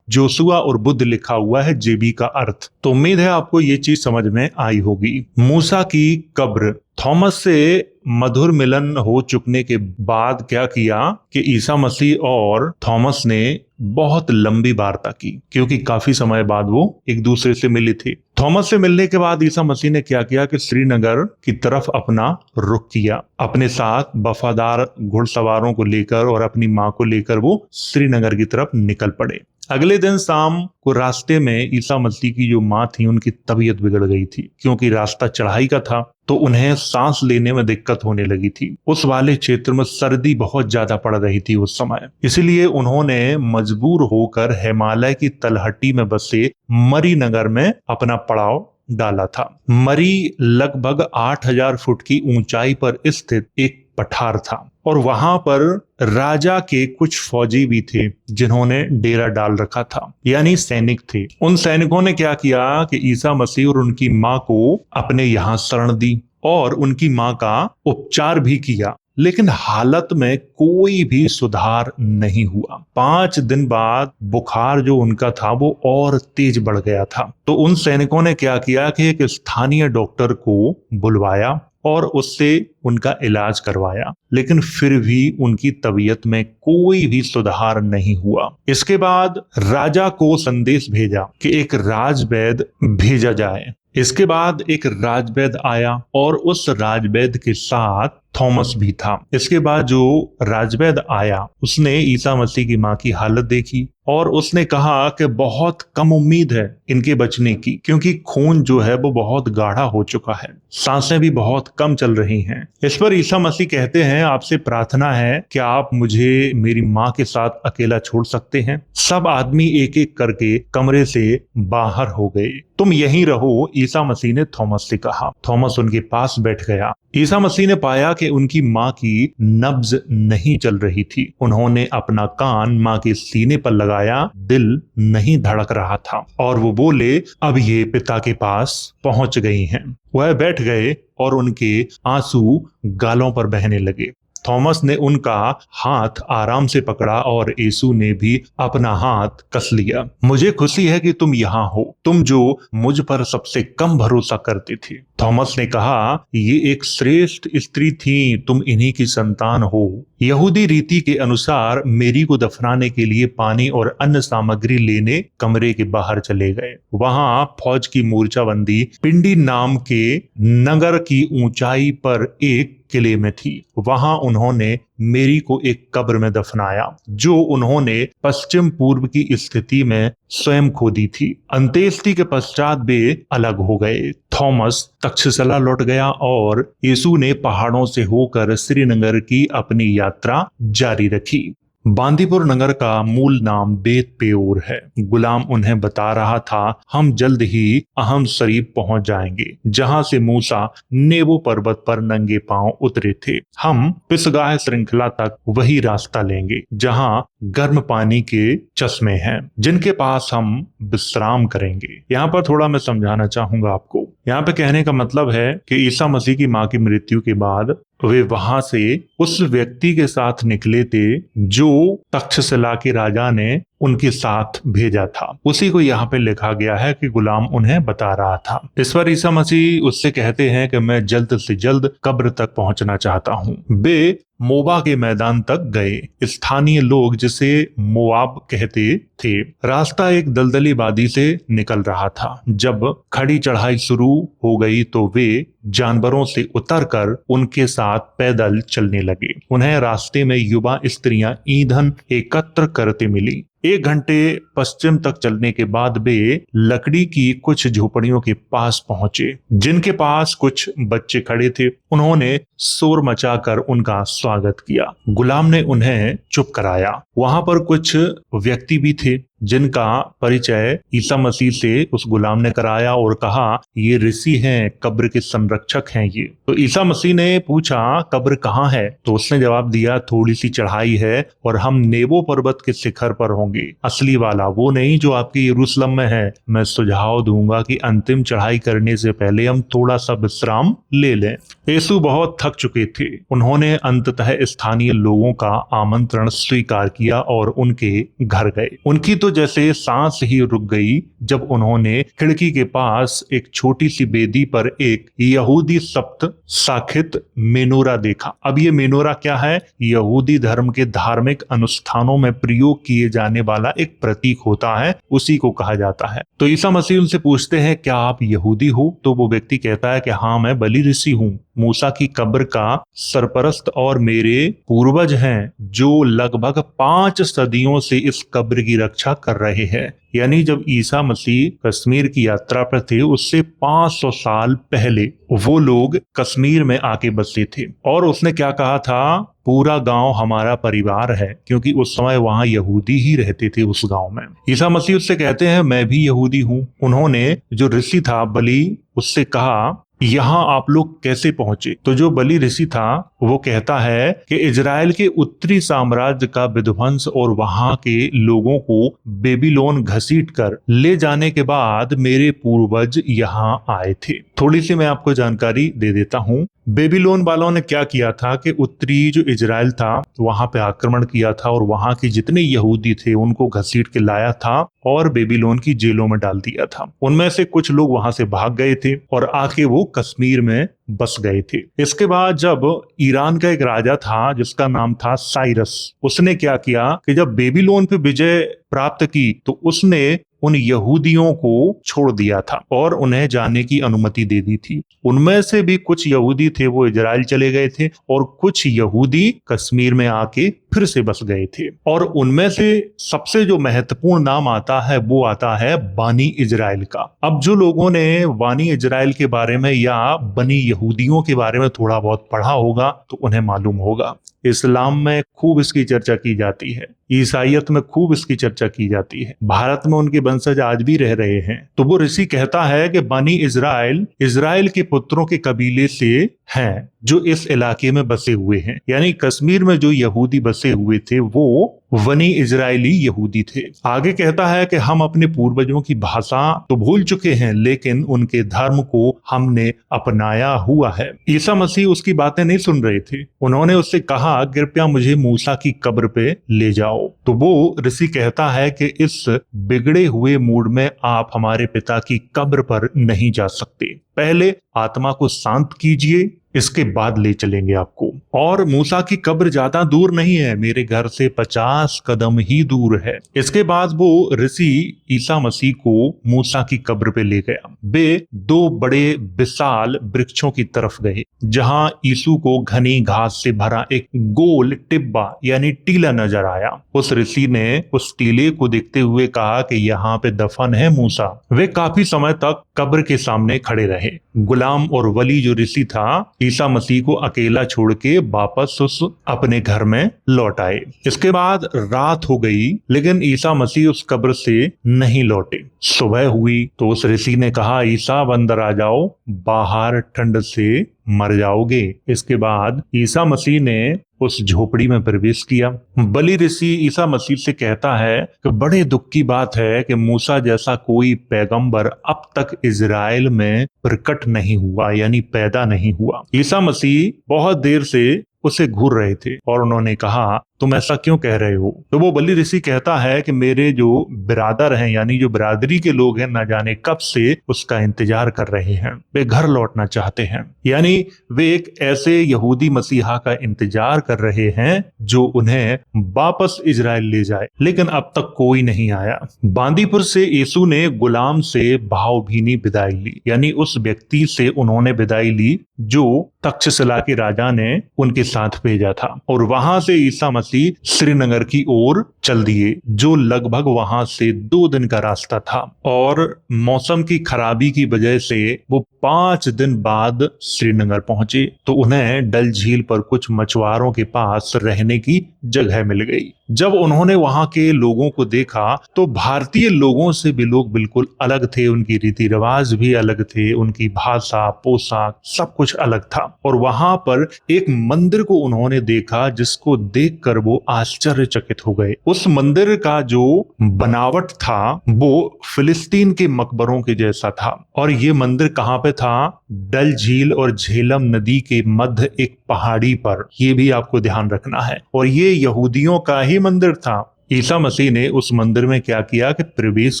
जोशुआ और बुद्ध लिखा हुआ है, जेबी का अर्थ। तो उम्मीद है आपको ये चीज समझ में आई होगी। मूसा की कब्र। थॉमस से मधुर मिलन हो चुकने के बाद क्या किया कि ईसा मसीह और थॉमस ने बहुत लंबी वार्ता की, क्योंकि काफी समय बाद वो एक दूसरे से मिले थे। थॉमस से मिलने के बाद ईसा मसीह ने क्या किया कि श्रीनगर की तरफ अपना रुख किया। अपने साथ वफादार घुड़सवारों को लेकर और अपनी माँ को लेकर वो श्रीनगर की तरफ निकल पड़े। अगले दिन शाम को रास्ते में ईसा मसीह की जो माँ थी उनकी तबीयत बिगड़ गई थी, क्योंकि रास्ता चढ़ाई का था, तो उन्हें सांस लेने में दिक्कत होने लगी थी। उस वाले क्षेत्र में सर्दी बहुत ज्यादा पड़ रही थी उस समय, इसलिए उन्होंने मजबूर होकर हिमालय की तलहटी में बसे मरी नगर में अपना पड़ाव डाला था। मरी लगभग 8000 फुट की ऊंचाई पर स्थित एक पठार था, और वहां पर राजा के कुछ फौजी भी थे जिन्होंने डेरा डाल रखा था, यानी सैनिक थे। उन सैनिकों ने क्या किया कि ईसा मसीह और उनकी माँ को अपने यहाँ शरण दी और उनकी माँ का उपचार भी किया, लेकिन हालत में कोई भी सुधार नहीं हुआ। 5 दिन बाद बुखार जो उनका था वो और तेज बढ़ गया था। तो उन सैनिकों ने क्या किया कि एक स्थानीय डॉक्टर को बुलवाया और उससे उनका इलाज करवाया, लेकिन फिर भी उनकी तबीयत में कोई भी सुधार नहीं हुआ। इसके बाद राजा को संदेश भेजा कि एक राजवैद्य भेजा जाए। इसके बाद एक राजवैद्य आया और उस राजवैद्य के साथ थॉमस भी था। इसके बाद जो राजवैद्य आया उसने ईसा मसीह की मां की हालत देखी और उसने कहा कि बहुत कम उम्मीद है इनके बचने की, क्योंकि खून जो है वो बहुत गाढ़ा हो चुका है, सांसें भी बहुत कम चल रही हैं। इस पर ईसा मसीह कहते हैं, आपसे प्रार्थना है कि आप मुझे मेरी मां के साथ अकेला छोड़ सकते हैं। सब आदमी एक एक करके कमरे से बाहर हो गए। तुम यहीं रहो, ईसा मसीह ने थॉमस से कहा। थॉमस उनके पास बैठ गया। ईसा मसीह ने पाया कि उनकी मां की नब्ज नहीं चल रही थी। उन्होंने अपना कान मां के सीने पर लगाया, दिल नहीं धड़क रहा था और वो बोले, अब ये पिता के पास पहुंच गई हैं। वह बैठ गए और उनके आंसू गालों पर बहने लगे। थॉमस ने उनका हाथ आराम से पकड़ा और यीशु ने भी अपना हाथ कस लिया। मुझे खुशी है कि तुम यहाँ हो, तुम जो मुझ पर सबसे कम भरोसा करते थे। थॉमस ने कहा, ये एक श्रेष्ठ स्त्री थी, तुम इन्हीं की संतान हो। यहूदी रीति के अनुसार मेरी को दफनाने के लिए पानी और अन्य सामग्री लेने कमरे के बाहर चले गए। वहां फौज की मोर्चाबंदी पिंडी नाम के नगर की ऊंचाई पर एक किले में थी। वहां उन्होंने मेरी को एक कब्र में दफनाया, जो उन्होंने पश्चिम पूर्व की स्थिति में स्वयं खोदी थी। अंत्येष्टि के पश्चात वे अलग हो गए। थॉमस तक्षशिला लौट गया और यीशु ने पहाड़ों से होकर श्रीनगर की अपनी यात्रा जारी रखी। बांदीपुर नगर का मूल नाम बेत पेओर है। गुलाम उन्हें बता रहा था, हम जल्द ही अहम शरीफ पहुंच जाएंगे, जहां से मूसा नेबो पर्वत पर नंगे पांव उतरे थे। हम पिसगाह श्रृंखला तक वही रास्ता लेंगे, जहां गर्म पानी के चश्मे हैं, जिनके पास हम विश्राम करेंगे। यहाँ पर थोड़ा मैं समझाना चाहूंगा आपको। यहाँ पे कहने का मतलब है कि ईसा मसीह की मां की मृत्यु के बाद वे वहां से उस व्यक्ति के साथ निकले थे जो तक्षशिला के राजा ने उनके साथ भेजा था। उसी को यहाँ पे लिखा गया है कि गुलाम उन्हें बता रहा था। इस पर ईसा मसीह उससे कहते हैं कि मैं जल्द से जल्द कब्र तक पहुंचना चाहता हूँ। वे मोबा के मैदान तक गए। स्थानीय लोग जिसे मोआब कहते थे। रास्ता एक दलदली वादी से निकल रहा था। जब खड़ी चढ़ाई शुरू हो गई तो वे जानवरों से उतरकर उनके साथ पैदल चलने लगे। उन्हें रास्ते में युवा स्त्रियां ईंधन एकत्र करते मिली। 1 घंटे पश्चिम तक चलने के बाद वे लकड़ी की कुछ झोपड़ियों के पास पहुंचे, जिनके पास कुछ बच्चे खड़े थे। उन्होंने शोर मचाकर उनका स्वागत किया। गुलाम ने उन्हें चुप कराया। वहां पर कुछ व्यक्ति भी थे जिनका परिचय ईसा मसीह से उस गुलाम ने कराया और कहा, ये ऋषि हैं, कब्र के संरक्षक हैं ये। तो ईसा मसीह ने पूछा, कब्र कहाँ है? तो उसने जवाब दिया, थोड़ी सी चढ़ाई है और हम नेबो पर्वत के शिखर पर होंगे। असली वाला वो नहीं जो आपके यरूशलेम में है। मैं सुझाव दूंगा कि अंतिम चढ़ाई करने से पहले हम थोड़ा सा विश्राम ले लें। यीशु बहुत थक चुके थे। उन्होंने अंततः स्थानीय लोगों का आमंत्रण स्वीकार किया और उनके घर गए। उनकी तो जैसे सांस ही रुक गई जब उन्होंने खिड़की के पास एक छोटी सी बेदी पर एक यहूदी सप्त साखित मेनोरा देखा। अब ये मेनोरा क्या है? यहूदी धर्म के धार्मिक अनुष्ठानों में प्रयोग किए जाने वाला एक प्रतीक होता है, उसी को कहा जाता है। तो ईसा मसीह उनसे पूछते हैं, क्या आप यहूदी हो? तो वो व्यक्ति कहता है कि हाँ, मैं बलि ऋषि हूँ, मूसा की कब्र का सरपरस्त और मेरे पूर्वज हैं जो लगभग 5 सदियों से इस कब्र की रक्षा कर रहे हैं। यानी जब ईसा मसीह कश्मीर की यात्रा पर थे उससे 500 साल पहले वो लोग कश्मीर में आके बसे थे। और उसने क्या कहा था? पूरा गांव हमारा परिवार है, क्योंकि उस समय वहां यहूदी ही रहते थे उस गांव में। ईसा मसीह उससे कहते हैं, मैं भी यहूदी हूँ। उन्होंने जो ऋषि था बलि, उससे कहा, यहाँ आप लोग कैसे पहुंचे? तो जो बलि ऋषि था वो कहता है कि इजराइल के उत्तरी साम्राज्य का विध्वंस और वहां के लोगों को बेबीलोन घसीट कर ले जाने के बाद मेरे पूर्वज यहाँ आए थे। थोड़ी सी मैं आपको जानकारी दे देता हूँ। बेबीलोन वालों ने क्या किया था कि उत्तरी जो इजराइल था वहां पे आक्रमण किया था और वहां के जितने यहूदी थे उनको घसीट के लाया था और बेबीलोन की जेलों में डाल दिया था। उनमें से कुछ लोग वहां से भाग गए थे और आके वो कश्मीर में बस गए थे। इसके बाद जब ईरान का एक राजा था जिसका नाम था साइरस, उसने क्या किया कि जब बेबीलोन पे विजय प्राप्त की तो उसने उन यहूदियों को छोड़ दिया था और उन्हें जाने की अनुमति दे दी थी। उनमें से भी कुछ यहूदी थे वो इजराइल चले गए थे और कुछ यहूदी कश्मीर में आके फिर से बस गए थे। और उनमें से सबसे जो महत्वपूर्ण नाम आता है वो आता है बानी इजराइल का। अब जो लोगों ने बानी इजराइल के बारे में या बनी यहूदियों के बारे में थोड़ा बहुत पढ़ा होगा तो उन्हें मालूम होगा, इस्लाम में खूब इसकी चर्चा की जाती है, ईसाइयत में खूब इसकी चर्चा की जाती है, भारत में उनके वंशज आज भी रह रहे हैं। तो वो ऋषि कहता है कि बनी इजराइल इजराइल के पुत्रों के कबीले से हैं जो इस इलाके में बसे हुए हैं, यानी कश्मीर में जो यहूदी बसे हुए थे वो वनी इजरायली यहूदी थे। आगे कहता है कि हम अपने पूर्वजों की भाषा तो भूल चुके हैं लेकिन उनके धर्म को हमने अपनाया हुआ है। ईसा मसीह उसकी बातें नहीं सुन रहे थे। उन्होंने उससे कहा कृपया मुझे मूसा की कब्र पे ले जाओ। तो वो ऋषि कहता है कि इस बिगड़े हुए मूड में आप हमारे पिता की कब्र पर नहीं जा सकते, पहले आत्मा को शांत कीजिए, इसके बाद ले चलेंगे आपको। और मूसा की कब्र ज्यादा दूर नहीं है, मेरे घर से 50 कदम ही दूर है। इसके बाद वो ऋषि ईसा मसीह को मूसा की कब्र पे ले गया। वे दो बड़े विशाल वृक्षों की तरफ गए जहां यीशु को घनी घास से भरा एक गोल टिब्बा यानी टीला नजर आया। उस ऋषि ने उस टीले को देखते हुए कहा कि यहाँ पे दफन है मूसा। वे काफी समय तक कब्र के सामने खड़े रहे। गुलाम और वली जो ऋषि था ईसा मसीह को अकेला छोड़ के वापस उस अपने घर में लौट आए। इसके बाद रात हो गई लेकिन ईसा मसीह उस कब्र से नहीं लौटे। सुबह हुई तो उस ऋषि ने कहा ईसा अंदर आ जाओ, बाहर ठंड से मर जाओगे। इसके बाद ईसा मसीह ने उस झोपड़ी में प्रवेश किया। बलि ऋषि ईसा मसीह से कहता है कि बड़े दुख की बात है कि मूसा जैसा कोई पैगंबर अब तक इजराइल में प्रकट नहीं हुआ यानी पैदा नहीं हुआ। ईसा मसीह बहुत देर से उसे घूर रहे थे और उन्होंने कहा तुम ऐसा क्यों कह रहे हो। तो वो बलि ऋषि कहता है कि मेरे जो बिरादर हैं यानी जो बिरादरी के लोग हैं न जाने कब से उसका इंतजार कर रहे हैं, वे घर लौटना चाहते हैं। यानी वे एक ऐसे यहूदी मसीहा का इंतजार कर रहे हैं जो उन्हें वापस इजराइल ले जाए, लेकिन अब तक कोई नहीं आया। बांदीपुर से यीशु ने गुलाम से भावभीनी विदाई ली, यानी उस व्यक्ति से उन्होंने विदाई ली जो तक्षशिला के राजा ने उनके साथ भेजा था। और वहां से ईसा मसीह श्रीनगर की ओर चल दिए जो लगभग वहां से 2 दिन का रास्ता था। और मौसम की खराबी की वजह से वो 5 दिन बाद श्रीनगर पहुंचे तो उन्हें डल झील पर कुछ मछुआरों के पास रहने की जगह मिल गई। जब उन्होंने वहां के लोगों को देखा तो भारतीय लोगों से भी लोग बिल्कुल अलग थे, उनकी रीति रिवाज भी अलग थे, उनकी भाषा पोशाक सब कुछ अलग था। और वहां पर एक मंदिर को उन्होंने देखा जिसको देखकर वो आश्चर्यचकित हो गए। उस मंदिर का जो बनावट था वो फिलिस्तीन के मकबरों के जैसा था। और ये मंदिर कहाँ पे था? डल झील और झेलम नदी के मध्य एक पहाड़ी पर। ये भी आपको ध्यान रखना है। और ये यहूदियों का ही मंदिर था। ईसा मसीह ने उस मंदिर में क्या किया कि प्रवेश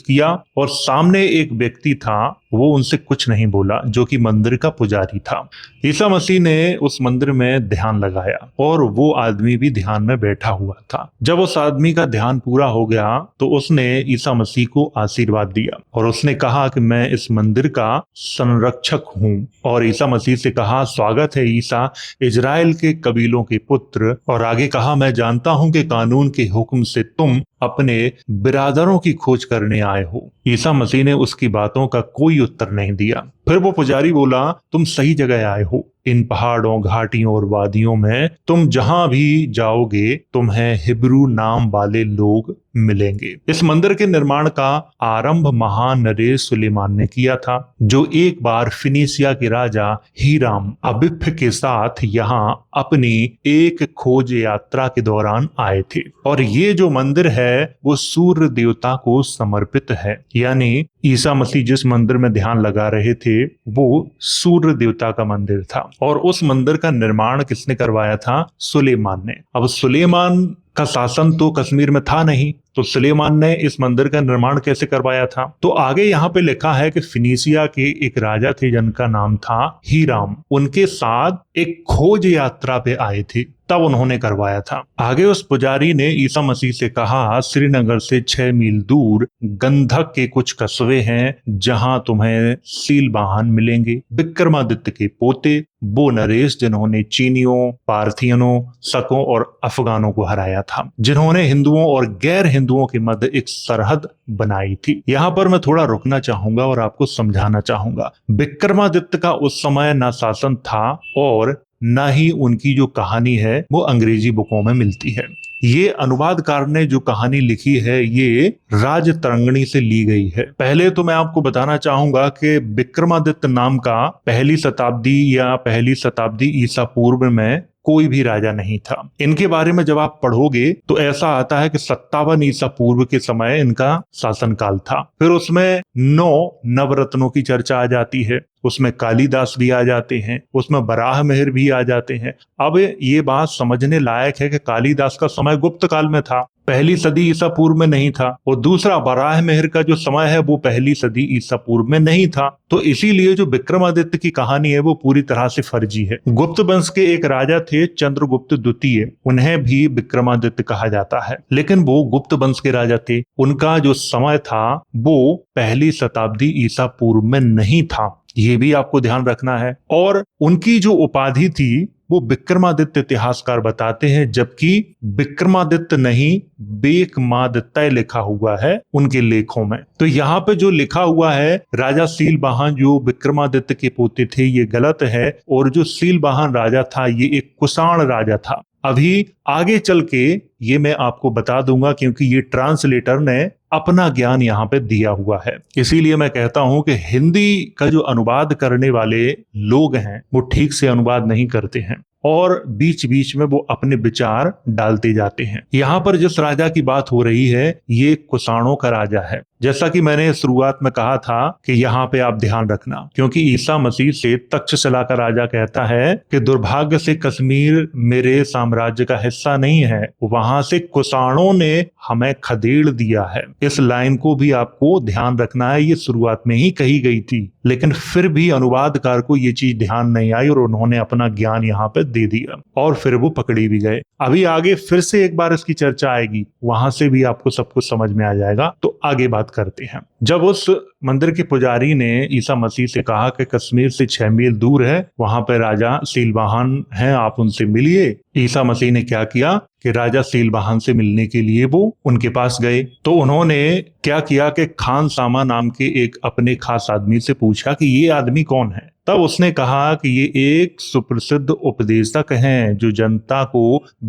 किया और सामने एक व्यक्ति था, वो उनसे कुछ नहीं बोला, जो कि मंदिर का पुजारी था। ईसा मसीह ने उस मंदिर में ध्यान लगाया और वो आदमी भी ध्यान में बैठा हुआ था। जब उस आदमी का ध्यान पूरा हो गया तो उसने ईसा मसीह को आशीर्वाद दिया और उसने कहा कि मैं इस मंदिर का संरक्षक हूँ। और ईसा मसीह से कहा स्वागत है ईसा, इजराइल के कबीलों के पुत्र। और आगे कहा मैं जानता हूँ कि कानून के हुक्म से तुम अपने बिरादरों की खोज करने आए हो। ईसा मसीह ने उसकी बातों का कोई उत्तर नहीं दिया। फिर वो पुजारी बोला तुम सही जगह आए हो। इन पहाड़ों घाटियों और वादियों में तुम जहां भी जाओगे तुम्हें हिब्रू नाम वाले लोग मिलेंगे। इस मंदिर के निर्माण का आरंभ महान नरेश सुलेमान ने किया था, जो एक बार फिनिशिया के राजा हीराम अबिफ के साथ यहाँ अपनी एक खोज यात्रा के दौरान आए थे। और ये जो मंदिर है है वो सूर्य देवता को समर्पित है। यानी ईसा मसीह जिस मंदिर में ध्यान लगा रहे थे वो सूर्य देवता का मंदिर था, और उस मंदिर का निर्माण किसने करवाया था? सुलेमान ने। अब सुलेमान का शासन तो कश्मीर में था नहीं, तो सुलेमान ने इस मंदिर का निर्माण कैसे करवाया था? तो आगे यहाँ पे लिखा है कि फिनिशिया के एक राजा थे जिनका नाम था हीराम, उनके साथ एक खोज यात्रा पे आए थे, तब उन्होंने करवाया था। आगे उस पुजारी ने ईसा मसीह से कहा, श्रीनगर से 6 मील दूर गंधक के कुछ कस्बे हैं जहां तुम्हें सीलवाहन मिलेंगे, विक्रमादित्य के पोते वो नरेश जिन्होंने चीनियों, पार्थियनों, शकों और अफगानों को हराया था, जिन्होंने हिंदुओं और गैर हिंदुओं के मध्य एक सरहद बनाई थी। यहाँ पर मैं थोड़ा रुकना चाहूंगा और आपको समझाना चाहूंगा। विक्रमादित्य का उस समय ना शासन था और ना ही उनकी जो कहानी है वो अंग्रेजी बुकों में मिलती है। ये अनुवादकार ने जो कहानी लिखी है ये राजतरंगिणी से ली गई है। पहले तो मैं आपको बताना चाहूंगा कि विक्रमादित्य नाम का पहली शताब्दी ईसा पूर्व में कोई भी राजा नहीं था। इनके बारे में जब आप पढ़ोगे तो ऐसा आता है कि 57 ईसा पूर्व के समय इनका शासनकाल था। फिर उसमें 9 नवरत्नों की चर्चा आ जाती है, उसमें कालिदास भी आ जाते हैं, उसमें बराह मिहिर भी आ जाते हैं। अब ये बात समझने लायक है कि कालिदास का समय गुप्त काल में था, पहली सदी ईसा पूर्व में नहीं था, और दूसरा बराह मिहिर का जो समय है वो पहली सदी ईसा पूर्व में नहीं था। तो इसीलिए जो विक्रमादित्य की कहानी है वो पूरी तरह से फर्जी है। गुप्त वंश के एक राजा थे चंद्रगुप्त द्वितीय, उन्हें भी विक्रमादित्य कहा जाता है, लेकिन वो गुप्त वंश के राजा थे। उनका जो समय था वो पहली शताब्दी ईसा पूर्व में नहीं था, ये भी आपको ध्यान रखना है। और उनकी जो उपाधि थी वो विक्रमादित्य इतिहासकार बताते हैं, जबकि विक्रमादित्य नहीं बेकमादित्य लिखा हुआ है उनके लेखों में। तो यहाँ पे जो लिखा हुआ है राजा सीलवाहन जो विक्रमादित्य के पोते थे ये गलत है, और जो सीलवाहन राजा था ये एक कुषाण राजा था। अभी आगे चल के ये मैं आपको बता दूंगा, क्योंकि ये ट्रांसलेटर ने अपना ज्ञान यहाँ पे दिया हुआ है। इसीलिए मैं कहता हूं कि हिंदी का जो अनुवाद करने वाले लोग हैं वो ठीक से अनुवाद नहीं करते हैं और बीच बीच में वो अपने विचार डालते जाते हैं। यहाँ पर जिस राजा की बात हो रही है ये कुषाणों का राजा है। जैसा कि मैंने शुरुआत में कहा था कि यहाँ पे आप ध्यान रखना, क्योंकि ईसा मसीह से तक्षशिला का राजा कहता है कि दुर्भाग्य से कश्मीर मेरे साम्राज्य का हिस्सा नहीं है, वहां से कुषाणों ने हमें खदेड़ दिया है। इस लाइन को भी आपको ध्यान रखना है, ये शुरुआत में ही कही गई थी, लेकिन फिर भी अनुवादकार को ये चीज ध्यान नहीं आई और उन्होंने अपना ज्ञान यहाँ पे दे दिया और फिर वो पकड़ी भी गए। अभी आगे फिर से एक बार इसकी चर्चा आएगी, वहां से भी आपको सब कुछ समझ में आ जाएगा। तो आगे बात करते हैं। जब उस मंदिर के पुजारी ने ईसा मसीह से कहा कि कश्मीर से 6 मील दूर है, वहां पे राजा सीलवाहन हैं, आप उनसे मिलिए। ईसा मसीह ने क्या किया कि राजा सीलवाहन से मिलने के लिए वो उनके पास गए। तो उन्होंने क्या किया कि खान सामा नाम के एक अपने खास आदमी से पूछा कि ये आदमी कौन है। तब उसने कहा कि ये एक सुप्रसिद्ध उपदेशक हैं जो जनता को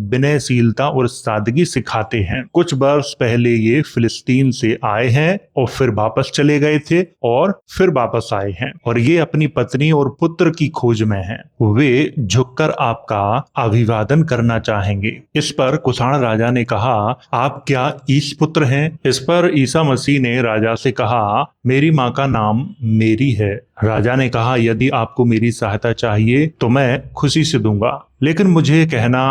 विनयशीलता और सादगी सिखाते हैं। कुछ वर्ष पहले ये फिलिस्तीन से आए हैं और फिर वापस चले गए थे और फिर वापस आए हैं, और ये अपनी पत्नी और पुत्र की खोज में हैं। वे झुककर आपका अभिवादन करना चाहेंगे। इस पर कुषाण राजा ने कहा, आप क्या ईश पुत्र हैं? इस पर ईसा मसीह ने राजा से कहा, मेरी माँ का नाम मेरी है। राजा ने कहा, यदि आपको मेरी सहायता चाहिए तो मैं खुशी से दूंगा, लेकिन मुझे कहना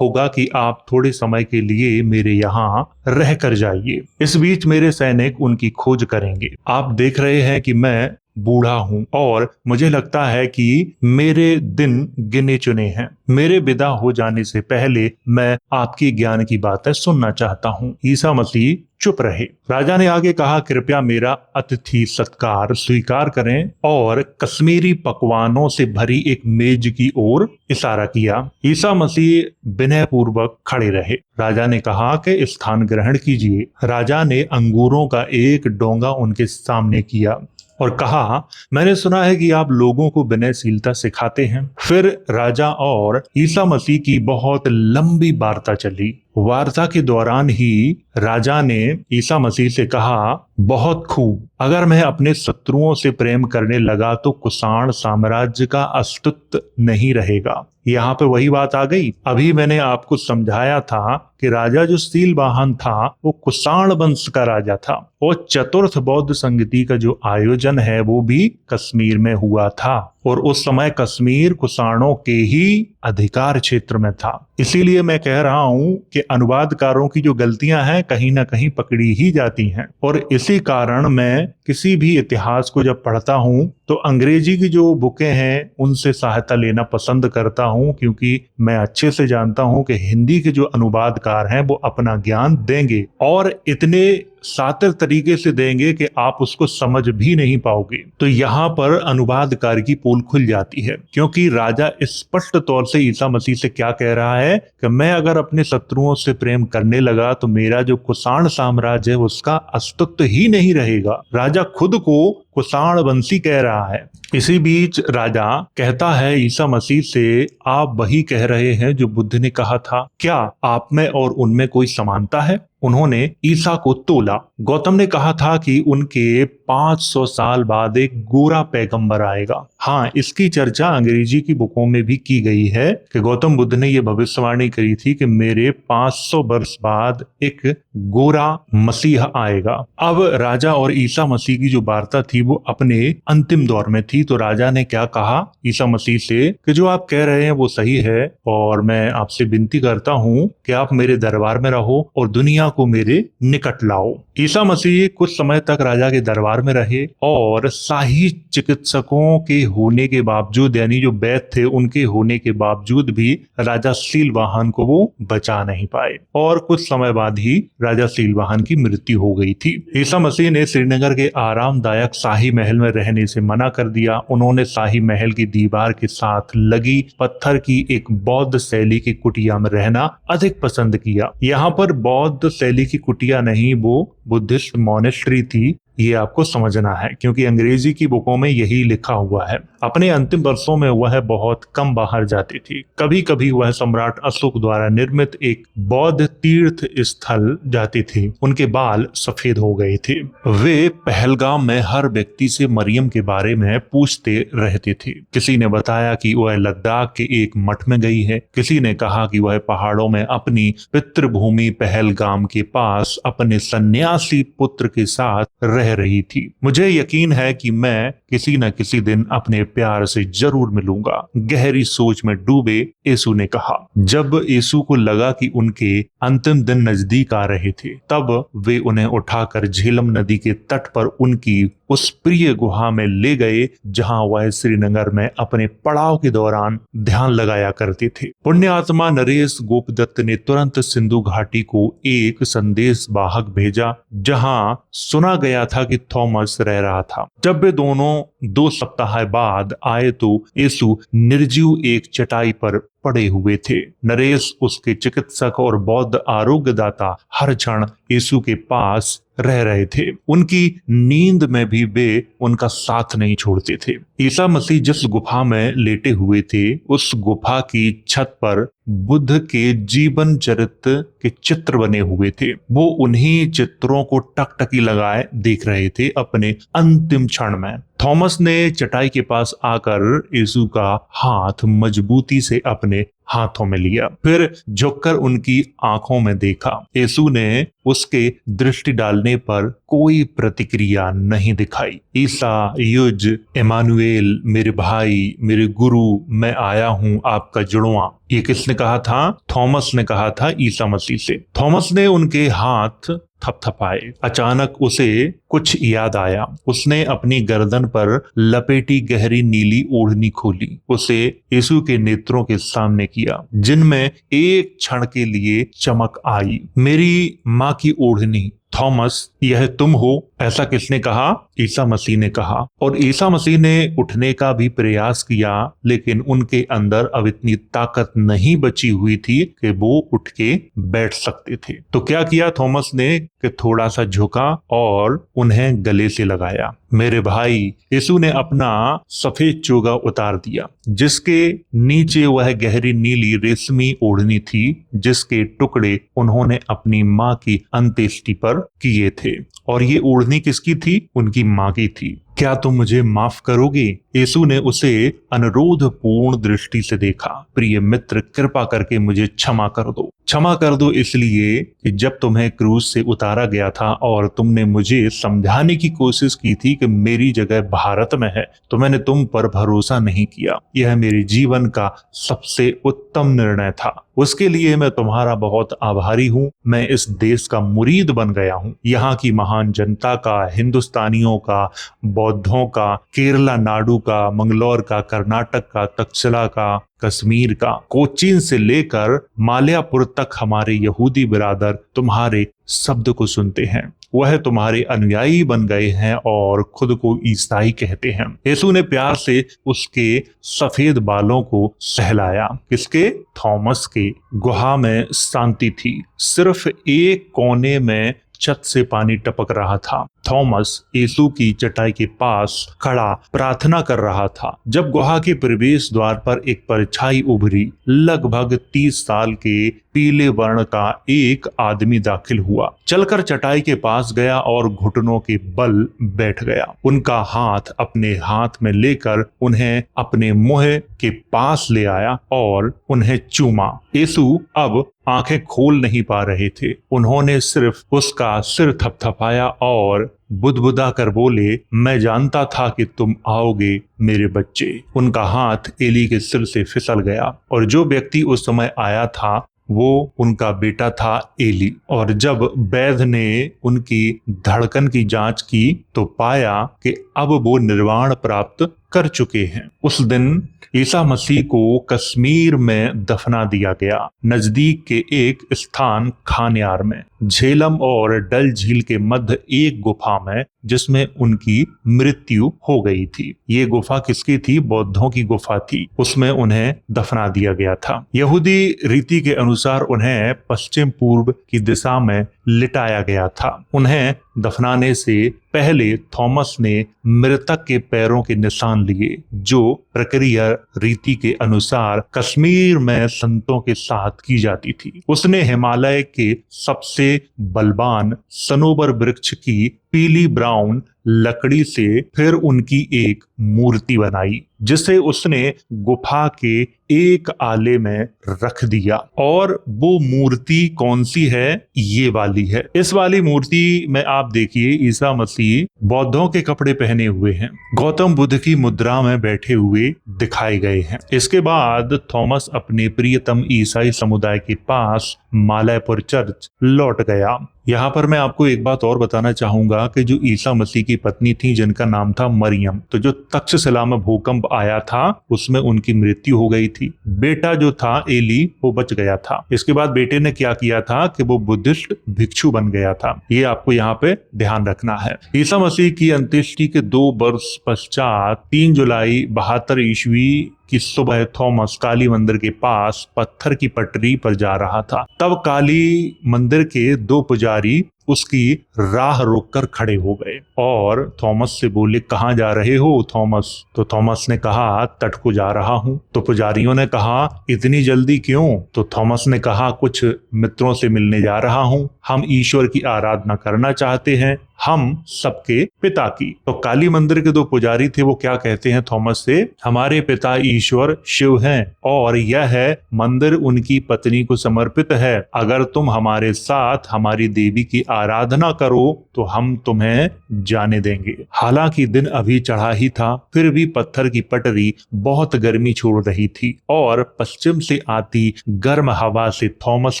होगा कि आप थोड़े समय के लिए मेरे यहाँ रह कर जाइए। इस बीच मेरे सैनिक उनकी खोज करेंगे। आप देख रहे हैं कि मैं बूढ़ा हूं और मुझे लगता है कि मेरे दिन गिने चुने हैं। मेरे विदा हो जाने से पहले मैं आपकी ज्ञान की बातें सुनना चाहता हूं। ईसा मसीह चुप रहे। राजा ने आगे कहा, कृपया मेरा अतिथि सत्कार स्वीकार करें, और कश्मीरी पकवानों से भरी एक मेज की ओर इशारा किया। ईसा मसीह विनय पूर्वक खड़े रहे। राजा ने कहा कि स्थान ग्रहण कीजिए। राजा ने अंगूरों का एक डोंगा उनके सामने किया और कहा, मैंने सुना है कि आप लोगों को विनयशीलता सिखाते हैं। फिर राजा और ईसा मसीह की बहुत लंबी वार्ता चली। वार्ता के दौरान ही राजा ने ईसा मसीह से कहा, बहुत खूब, अगर मैं अपने शत्रुओं से प्रेम करने लगा तो कुषाण साम्राज्य का अस्तित्व नहीं रहेगा। यहाँ पे वही बात आ गई। अभी मैंने आपको समझाया था कि राजा जो सीलवाहन था वो कुषाण वंश का राजा था और चतुर्थ बौद्ध संगति का जो आयोजन है वो भी कश्मीर में हुआ था और उस समय कश्मीर कुषाणों के ही अधिकार क्षेत्र में था। इसीलिए मैं कह रहा हूं कि अनुवादकारों की जो गलतियां हैं कहीं ना कहीं पकड़ी ही जाती हैं और इसी कारण मैं किसी भी इतिहास को जब पढ़ता हूं तो अंग्रेजी की जो बुकें हैं उनसे सहायता लेना पसंद करता हूं, क्योंकि मैं अच्छे से जानता हूं कि हिंदी के जो अनुवादकार हैं वो अपना ज्ञान देंगे और इतने सातिर तरीके से देंगे कि आप उसको समझ भी नहीं पाओगे। तो यहाँ पर अनुवादकार की पोल खुल जाती है, क्योंकि राजा स्पष्ट तौर से ईसा मसीह से क्या कह रहा है कि मैं अगर अपने शत्रुओं से प्रेम करने लगा तो मेरा जो कुषाण साम्राज्य है उसका अस्तित्व ही नहीं रहेगा। राजा खुद को कुषाण वंशी कह रहा है। इसी बीच राजा कहता है ईसा मसीह से, आप वही कह रहे हैं जो बुद्ध ने कहा था, क्या आप में और उनमें कोई समानता है? उन्होंने ईसा को तोला। गौतम ने कहा था कि उनके 500 साल बाद एक गोरा पैगंबर आएगा। हाँ, इसकी चर्चा अंग्रेजी की बुकों में भी की गई है कि गौतम बुद्ध ने यह भविष्यवाणी करी थी कि मेरे 500 वर्ष बाद एक गोरा मसीह आएगा। अब राजा और ईसा मसीह की जो वार्ता थी वो अपने अंतिम दौर में थी। तो राजा ने क्या कहा ईसा मसीह से कि जो आप कह रहे हैं वो सही है और मैं आपसे विनती करता हूं कि आप मेरे दरबार में रहो और दुनिया को मेरे निकट लाओ। ईसा मसीह कुछ समय तक राजा के दरबार में रहे और शाही चिकित्सकों के होने के बावजूद, यानी जो वैद्य थे उनके होने के बावजूद भी राजा सीलवाहन को वो बचा नहीं पाए और कुछ समय बाद ही राजा सीलवाहन की मृत्यु हो गई थी। ईसा मसीह ने श्रीनगर के आरामदायक शाही महल में रहने से मना कर दिया। उन्होंने शाही महल की दीवार के साथ लगी पत्थर की एक बौद्ध शैली की कुटिया में रहना अधिक पसंद किया। यहाँ पर बौद्ध शैली की कुटिया नहीं, वो बुद्धिस्ट मॉनेस्ट्री थी। ये आपको समझना है क्योंकि अंग्रेजी की बुकों में यही लिखा हुआ है। अपने अंतिम वर्षों में वह बहुत कम बाहर जाती थी। कभी कभी वह सम्राट अशोक द्वारा निर्मित एक बौद्ध तीर्थ स्थल जाती थी। उनके बाल सफेद हो गए थे। वे पहलगाम में हर व्यक्ति से मरियम के बारे में पूछते रहते थे। किसी ने बताया कि वह लद्दाख के एक मठ में गई है। किसी ने कहा कि वह पहाड़ों में अपनी पितृभूमि पहलगाम के पास अपने सन्यासी पुत्र के साथ रह रही थी। मुझे यकीन है कि मैं किसी न किसी दिन अपने प्यार से जरूर मिलूंगा, गहरी सोच में डूबे यीशु ने कहा। जब यीशु को लगा कि उनके अंतिम दिन नजदीक आ रहे थे, तब वे उन्हें उठाकर झेलम नदी के तट पर उनकी उस प्रिय गुहा में ले गए जहां वह श्रीनगर में अपने पड़ाव के दौरान ध्यान लगाया करते थे। पुण्य आत्मा नरेश गोपदत्त ने तुरंत सिंधु घाटी को एक संदेश वाहक भेजा जहां सुना गया था कि थॉमस रह रहा था। जब वे दोनों 2 सप्ताह बाद आए तो यीशु निर्जीव एक चटाई पर पड़े हुए थे। नरेश, उसके चिकित्सक और बौद्ध आरोग्यदाता हर क्षण यीशु के पास रह रहे थे। उनकी नींद में भी वे उनका साथ नहीं छोड़ते थे। ईसा मसीह जिस गुफा में लेटे हुए थे, उस गुफा की छत पर बुद्ध के जीवन चरित्र के चित्र बने हुए थे। वो उन्हीं चित्रों को टकटकी लगाए देख रहे थे अपने अंतिम क्षण में। थॉमस ने चटाई के पास आकर यीशु का हाथ मजबूती से अपने हाथों में लिया, फिर झुककर उनकी आंखों में देखा। यीशु ने उसके दृष्टि डालने पर कोई प्रतिक्रिया नहीं दिखाई। ईसा युज इमानुएल, मेरे भाई, मेरे गुरु, मैं आया हूं आपका जुड़वा, ये किसने कहा था? थॉमस ने कहा था ईसा मसीह से। थॉमस ने उनके हाथ थपथपाए। अचानक उसे कुछ याद आया। उसने अपनी गर्दन पर लपेटी गहरी नीली ओढ़नी खोली, उसे यीशु के नेत्रों के सामने किया, जिनमें एक क्षण के लिए चमक आई। मेरी माँ की ओढ़नी। थॉमस, यह तुम हो? ऐसा किसने कहा? ईसा मसीह ने कहा। और ईसा मसीह ने उठने का भी प्रयास किया, लेकिन उनके अंदर अब इतनी ताकत नहीं बची हुई थी कि वो उठ के बैठ सकते थे। तो क्या किया थॉमस ने कि थोड़ा सा झुका और उन्हें गले से लगाया। मेरे भाई, यीशु ने अपना सफेद चोगा उतार दिया, जिसके नीचे वह गहरी नीली रेशमी ओढ़नी थी, जिसके टुकड़े उन्होंने अपनी माँ की अंत्येष्टि पर किए थे। और ये ओढ़नी किसकी थी? उनकी माँ की थी। क्या तुम मुझे माफ करोगे? यीशु ने उसे अनुरोध पूर्ण दृष्टि से देखा। प्रिय मित्र, कृपा करके मुझे क्षमा कर दो। क्षमा कर दो इसलिए कि जब तुम्हें क्रूज से उतारा गया था और तुमने मुझे समझाने की कोशिश की थी कि मेरी जगह भारत में है, तो मैंने तुम पर भरोसा नहीं किया। यह मेरे जीवन का सबसे उत्तम निर्णय था। उसके लिए मैं तुम्हारा बहुत आभारी हूँ। मैं इस देश का मुरीद बन गया हूँ। यहाँ की महान जनता का, हिंदुस्तानियों का, बौद्धों का, केरला नाडु का, मंगलौर का, कर्नाटक का, तक्षशिला का, कश्मीर का, कोचीन से लेकर माल्यापुर तक हमारे यहूदी बिरादर तुम्हारे शब्द को सुनते हैं। वह तुम्हारे अनुयायी बन गए हैं और खुद को ईसाई कहते हैं। यीशु ने प्यार से उसके सफेद बालों को सहलाया। किसके? थॉमस के। गुहा में शांति थी। सिर्फ एक कोने में छत से पानी टपक रहा था। थॉमस यीशु की चटाई के पास खड़ा प्रार्थना कर रहा था जब गुहा के प्रवेश द्वार पर एक परछाई उभरी। लगभग 30 साल के पीले वर्ण का एक आदमी दाखिल हुआ, चलकर चटाई के पास गया और घुटनों के बल बैठ गया। उनका हाथ अपने हाथ में लेकर उन्हें अपने मुंह के पास ले आया और उन्हें चूमा। यीशु अब आंखें खोल नहीं पा रहे थे। उन्होंने सिर्फ उसका सिर थपथपाया और बुदबुदा कर बोले, मैं जानता था कि तुम आओगे मेरे बच्चे। उनका हाथ एली के सिर से फिसल गया और जो व्यक्ति उस समय आया था वो उनका बेटा था एली। और जब वैद्य ने उनकी धड़कन की जांच की तो पाया कि अब वो निर्वाण प्राप्त कर चुके हैं। उस दिन ईसा मसीह को कश्मीर में दफना दिया गया, नजदीक के एक स्थान खान्यार में, झेलम और डल झील के मध्य एक गुफा में, जिसमें उनकी मृत्यु हो गई थी। ये गुफा किसकी थी? बौद्धों की गुफा थी। उसमें उन्हें दफना दिया गया था। यहूदी रीति के अनुसार उन्हें पश्चिम पूर्व की दिशा में लिटाया गया था। उन्हें दफनाने से पहले थॉमस ने मृतक के पैरों के निशान लिए, जो प्रक्रिया रीति के अनुसार कश्मीर में संतों के साथ की जाती थी। उसने हिमालय के सबसे बलवान सनोबर वृक्ष की पीली ब्राउन लकड़ी से फिर उनकी एक मूर्ति बनाई, जिसे उसने गुफा के एक आले में रख दिया। और वो मूर्ति कौन सी है? ये वाली है। इस वाली मूर्ति में आप देखिए ईसा मसीह बौद्धों के कपड़े पहने हुए हैं, गौतम बुद्ध की मुद्रा में बैठे हुए दिखाए गए हैं। इसके बाद थॉमस अपने प्रियतम ईसाई समुदाय के पास माल्यापुर चर्च लौट गया। यहाँ पर मैं आपको एक बात और बताना चाहूंगा कि जो ईसा मसीह की पत्नी थी जिनका नाम था मरियम, तो जो तक्षशिला में भूकंप आया था उसमें उनकी मृत्यु हो गई थी। बेटा जो था एली वो बच गया था। इसके बाद बेटे ने क्या किया था कि वो बुद्धिस्ट भिक्षु बन गया था। ये आपको यहाँ पे ध्यान रखना है। ईसा मसीह की अंत्येष्टि के 2 वर्ष पश्चात 3 जुलाई 72 ईस्वी कि सुबह थॉमस काली मंदिर के पास पत्थर की पटरी पर जा रहा था। तब काली मंदिर के 2 पुजारी उसकी राह रोककर खड़े हो गए और थॉमस से बोले, कहाँ जा रहे हो थॉमस? तो थॉमस ने कहा, तट को जा रहा हूँ। तो पुजारियों ने कहा, इतनी जल्दी क्यों? तो थॉमस ने कहा, कुछ मित्रों से मिलने जा रहा हूँ। हम ईश्वर की आराधना करना चाहते हैं, हम सबके पिता की। तो काली मंदिर के 2 पुजारी थे, वो क्या कहते हैं थॉमस से? हमारे पिता ईश्वर शिव हैं और यह मंदिर उनकी पत्नी को समर्पित है। अगर तुम हमारे साथ हमारी देवी की आराधना करो तो हम तुम्हें जाने देंगे। हालांकि दिन अभी चढ़ा ही था, फिर भी पत्थर की पटरी बहुत गर्मी छोड़ रही थी और पश्चिम से आती गर्म हवा से थॉमस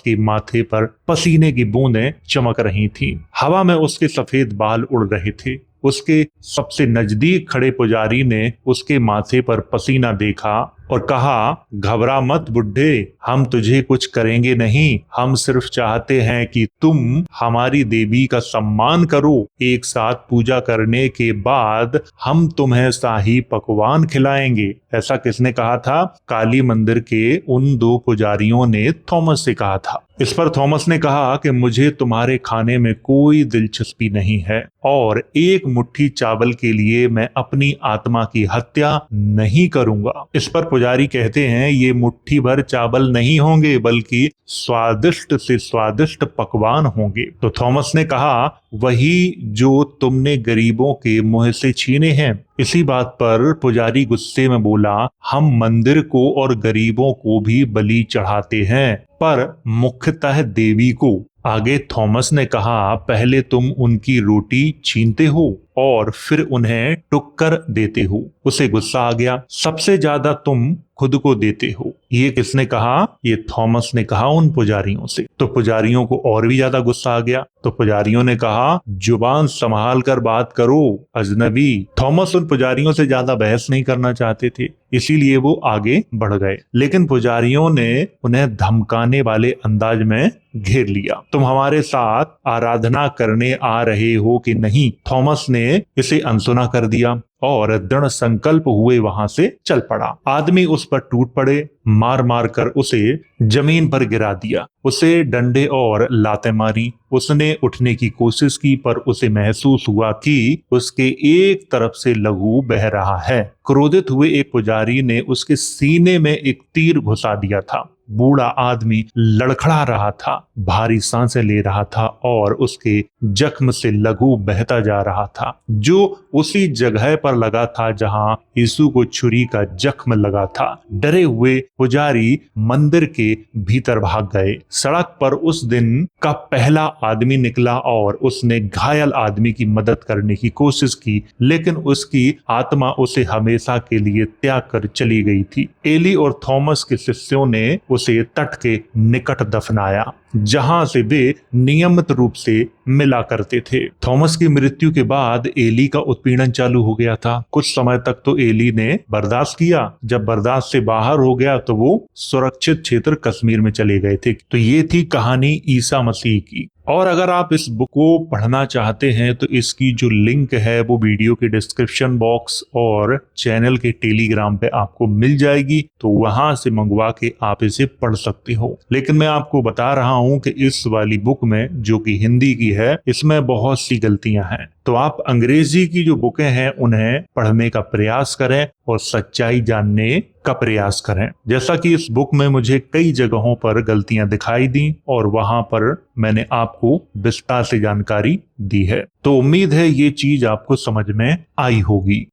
के माथे पर पसीने की बूंदें चमक रही थीं। हवा में उसके सफेद बाल उड़ रहे थे। उसके सबसे नजदीक खड़े पुजारी ने उसके माथे पर पसीना देखा और कहा, घबरा मत बुड्ढे, हम तुझे कुछ करेंगे नहीं। हम सिर्फ चाहते हैं कि तुम हमारी देवी का सम्मान करो। एक साथ पूजा करने के बाद हम तुम्हें शाही पकवान खिलाएंगे। ऐसा किसने कहा था? काली मंदिर के उन 2 पुजारियों ने थॉमस से कहा था। इस पर थॉमस ने कहा कि मुझे तुम्हारे खाने में कोई दिलचस्पी नहीं है और एक मुट्ठी चावल के लिए मैं अपनी आत्मा की हत्या नहीं करूंगा। इस पर पुजारी कहते हैं ये मुट्ठी भर चावल नहीं होंगे बल्कि स्वादिष्ट से स्वादिष्ट पकवान होंगे। तो थॉमस ने कहा वही जो तुमने गरीबों के मुंह से छीने हैं। इसी बात पर पुजारी गुस्से में बोला हम मंदिर को और गरीबों को भी बलि चढ़ाते हैं पर मुख्यतः देवी को। आगे थॉमस ने कहा पहले तुम उनकी रोटी छीनते हो और फिर उन्हें टुक्कर देते हो। उसे गुस्सा आ गया, सबसे ज्यादा तुम खुद को देते हो। ये किसने कहा? ये थॉमस ने कहा उन पुजारियों से। तो पुजारियों को और भी ज्यादा गुस्सा आ गया। तो पुजारियों ने कहा जुबान संभाल कर बात करो अजनबी। थॉमस उन पुजारियों से ज्यादा बहस नहीं करना चाहते थे, इसीलिए वो आगे बढ़ गए, लेकिन पुजारियों ने उन्हें धमकाने वाले अंदाज में घेर लिया। तुम हमारे साथ आराधना करने आ रहे हो कि नहीं? थॉमस ने इसे अनसुना कर दिया और दृढ़ संकल्प हुए वहां से चल पड़ा। आदमी उस पर टूट पड़े, मार मार कर उसे जमीन पर गिरा दिया। उसे डंडे और लातें मारी। उसने उठने की कोशिश की पर उसे महसूस हुआ कि उसके एक तरफ से लहू बह रहा है। क्रोधित हुए एक पुजारी ने उसके सीने में एक तीर घुसा दिया था। बूढ़ा आदमी लड़खड़ा रहा था, भारी सांसें ले रहा था और उसके जख्म से लहू बहता जा रहा था, जो उसी जगह पर लगा था जहां यीशु को छुरी का जख्म लगा था। डरे हुए पुजारी मंदिर के भीतर भाग गए। सड़क पर उस दिन का पहला आदमी निकला और उसने घायल आदमी की मदद करने की कोशिश की, लेकिन उसकी आत्मा उसे हमेशा के लिए त्याग कर चली गई थी। एली और थॉमस के शिष्यों ने उसे तट के निकट दफनाया जहां से वे नियमित रूप से मिला करते थे। थॉमस की मृत्यु के बाद एली का उत्पीड़न चालू हो गया था। कुछ समय तक तो एली ने बर्दाश्त किया। जब बर्दाश्त से बाहर हो गया तो वो सुरक्षित क्षेत्र कश्मीर में चले गए थे। तो ये थी कहानी ईसा मसीह की। और अगर आप इस बुक को पढ़ना चाहते हैं तो इसकी जो लिंक है वो वीडियो के डिस्क्रिप्शन बॉक्स और चैनल के टेलीग्राम पे आपको मिल जाएगी, तो वहां से मंगवा के आप इसे पढ़ सकते हो। लेकिन मैं आपको बता रहा हूं कि इस वाली बुक में, जो कि हिंदी की है, इसमें बहुत सी गलतियां हैं। तो आप अंग्रेजी की जो बुकें हैं उन्हें पढ़ने का प्रयास करें और सच्चाई जानने का प्रयास करें। जैसा कि इस बुक में मुझे कई जगहों पर गलतियां दिखाई दी और वहां पर मैंने आपको विस्तार से जानकारी दी है। तो उम्मीद है ये चीज आपको समझ में आई होगी।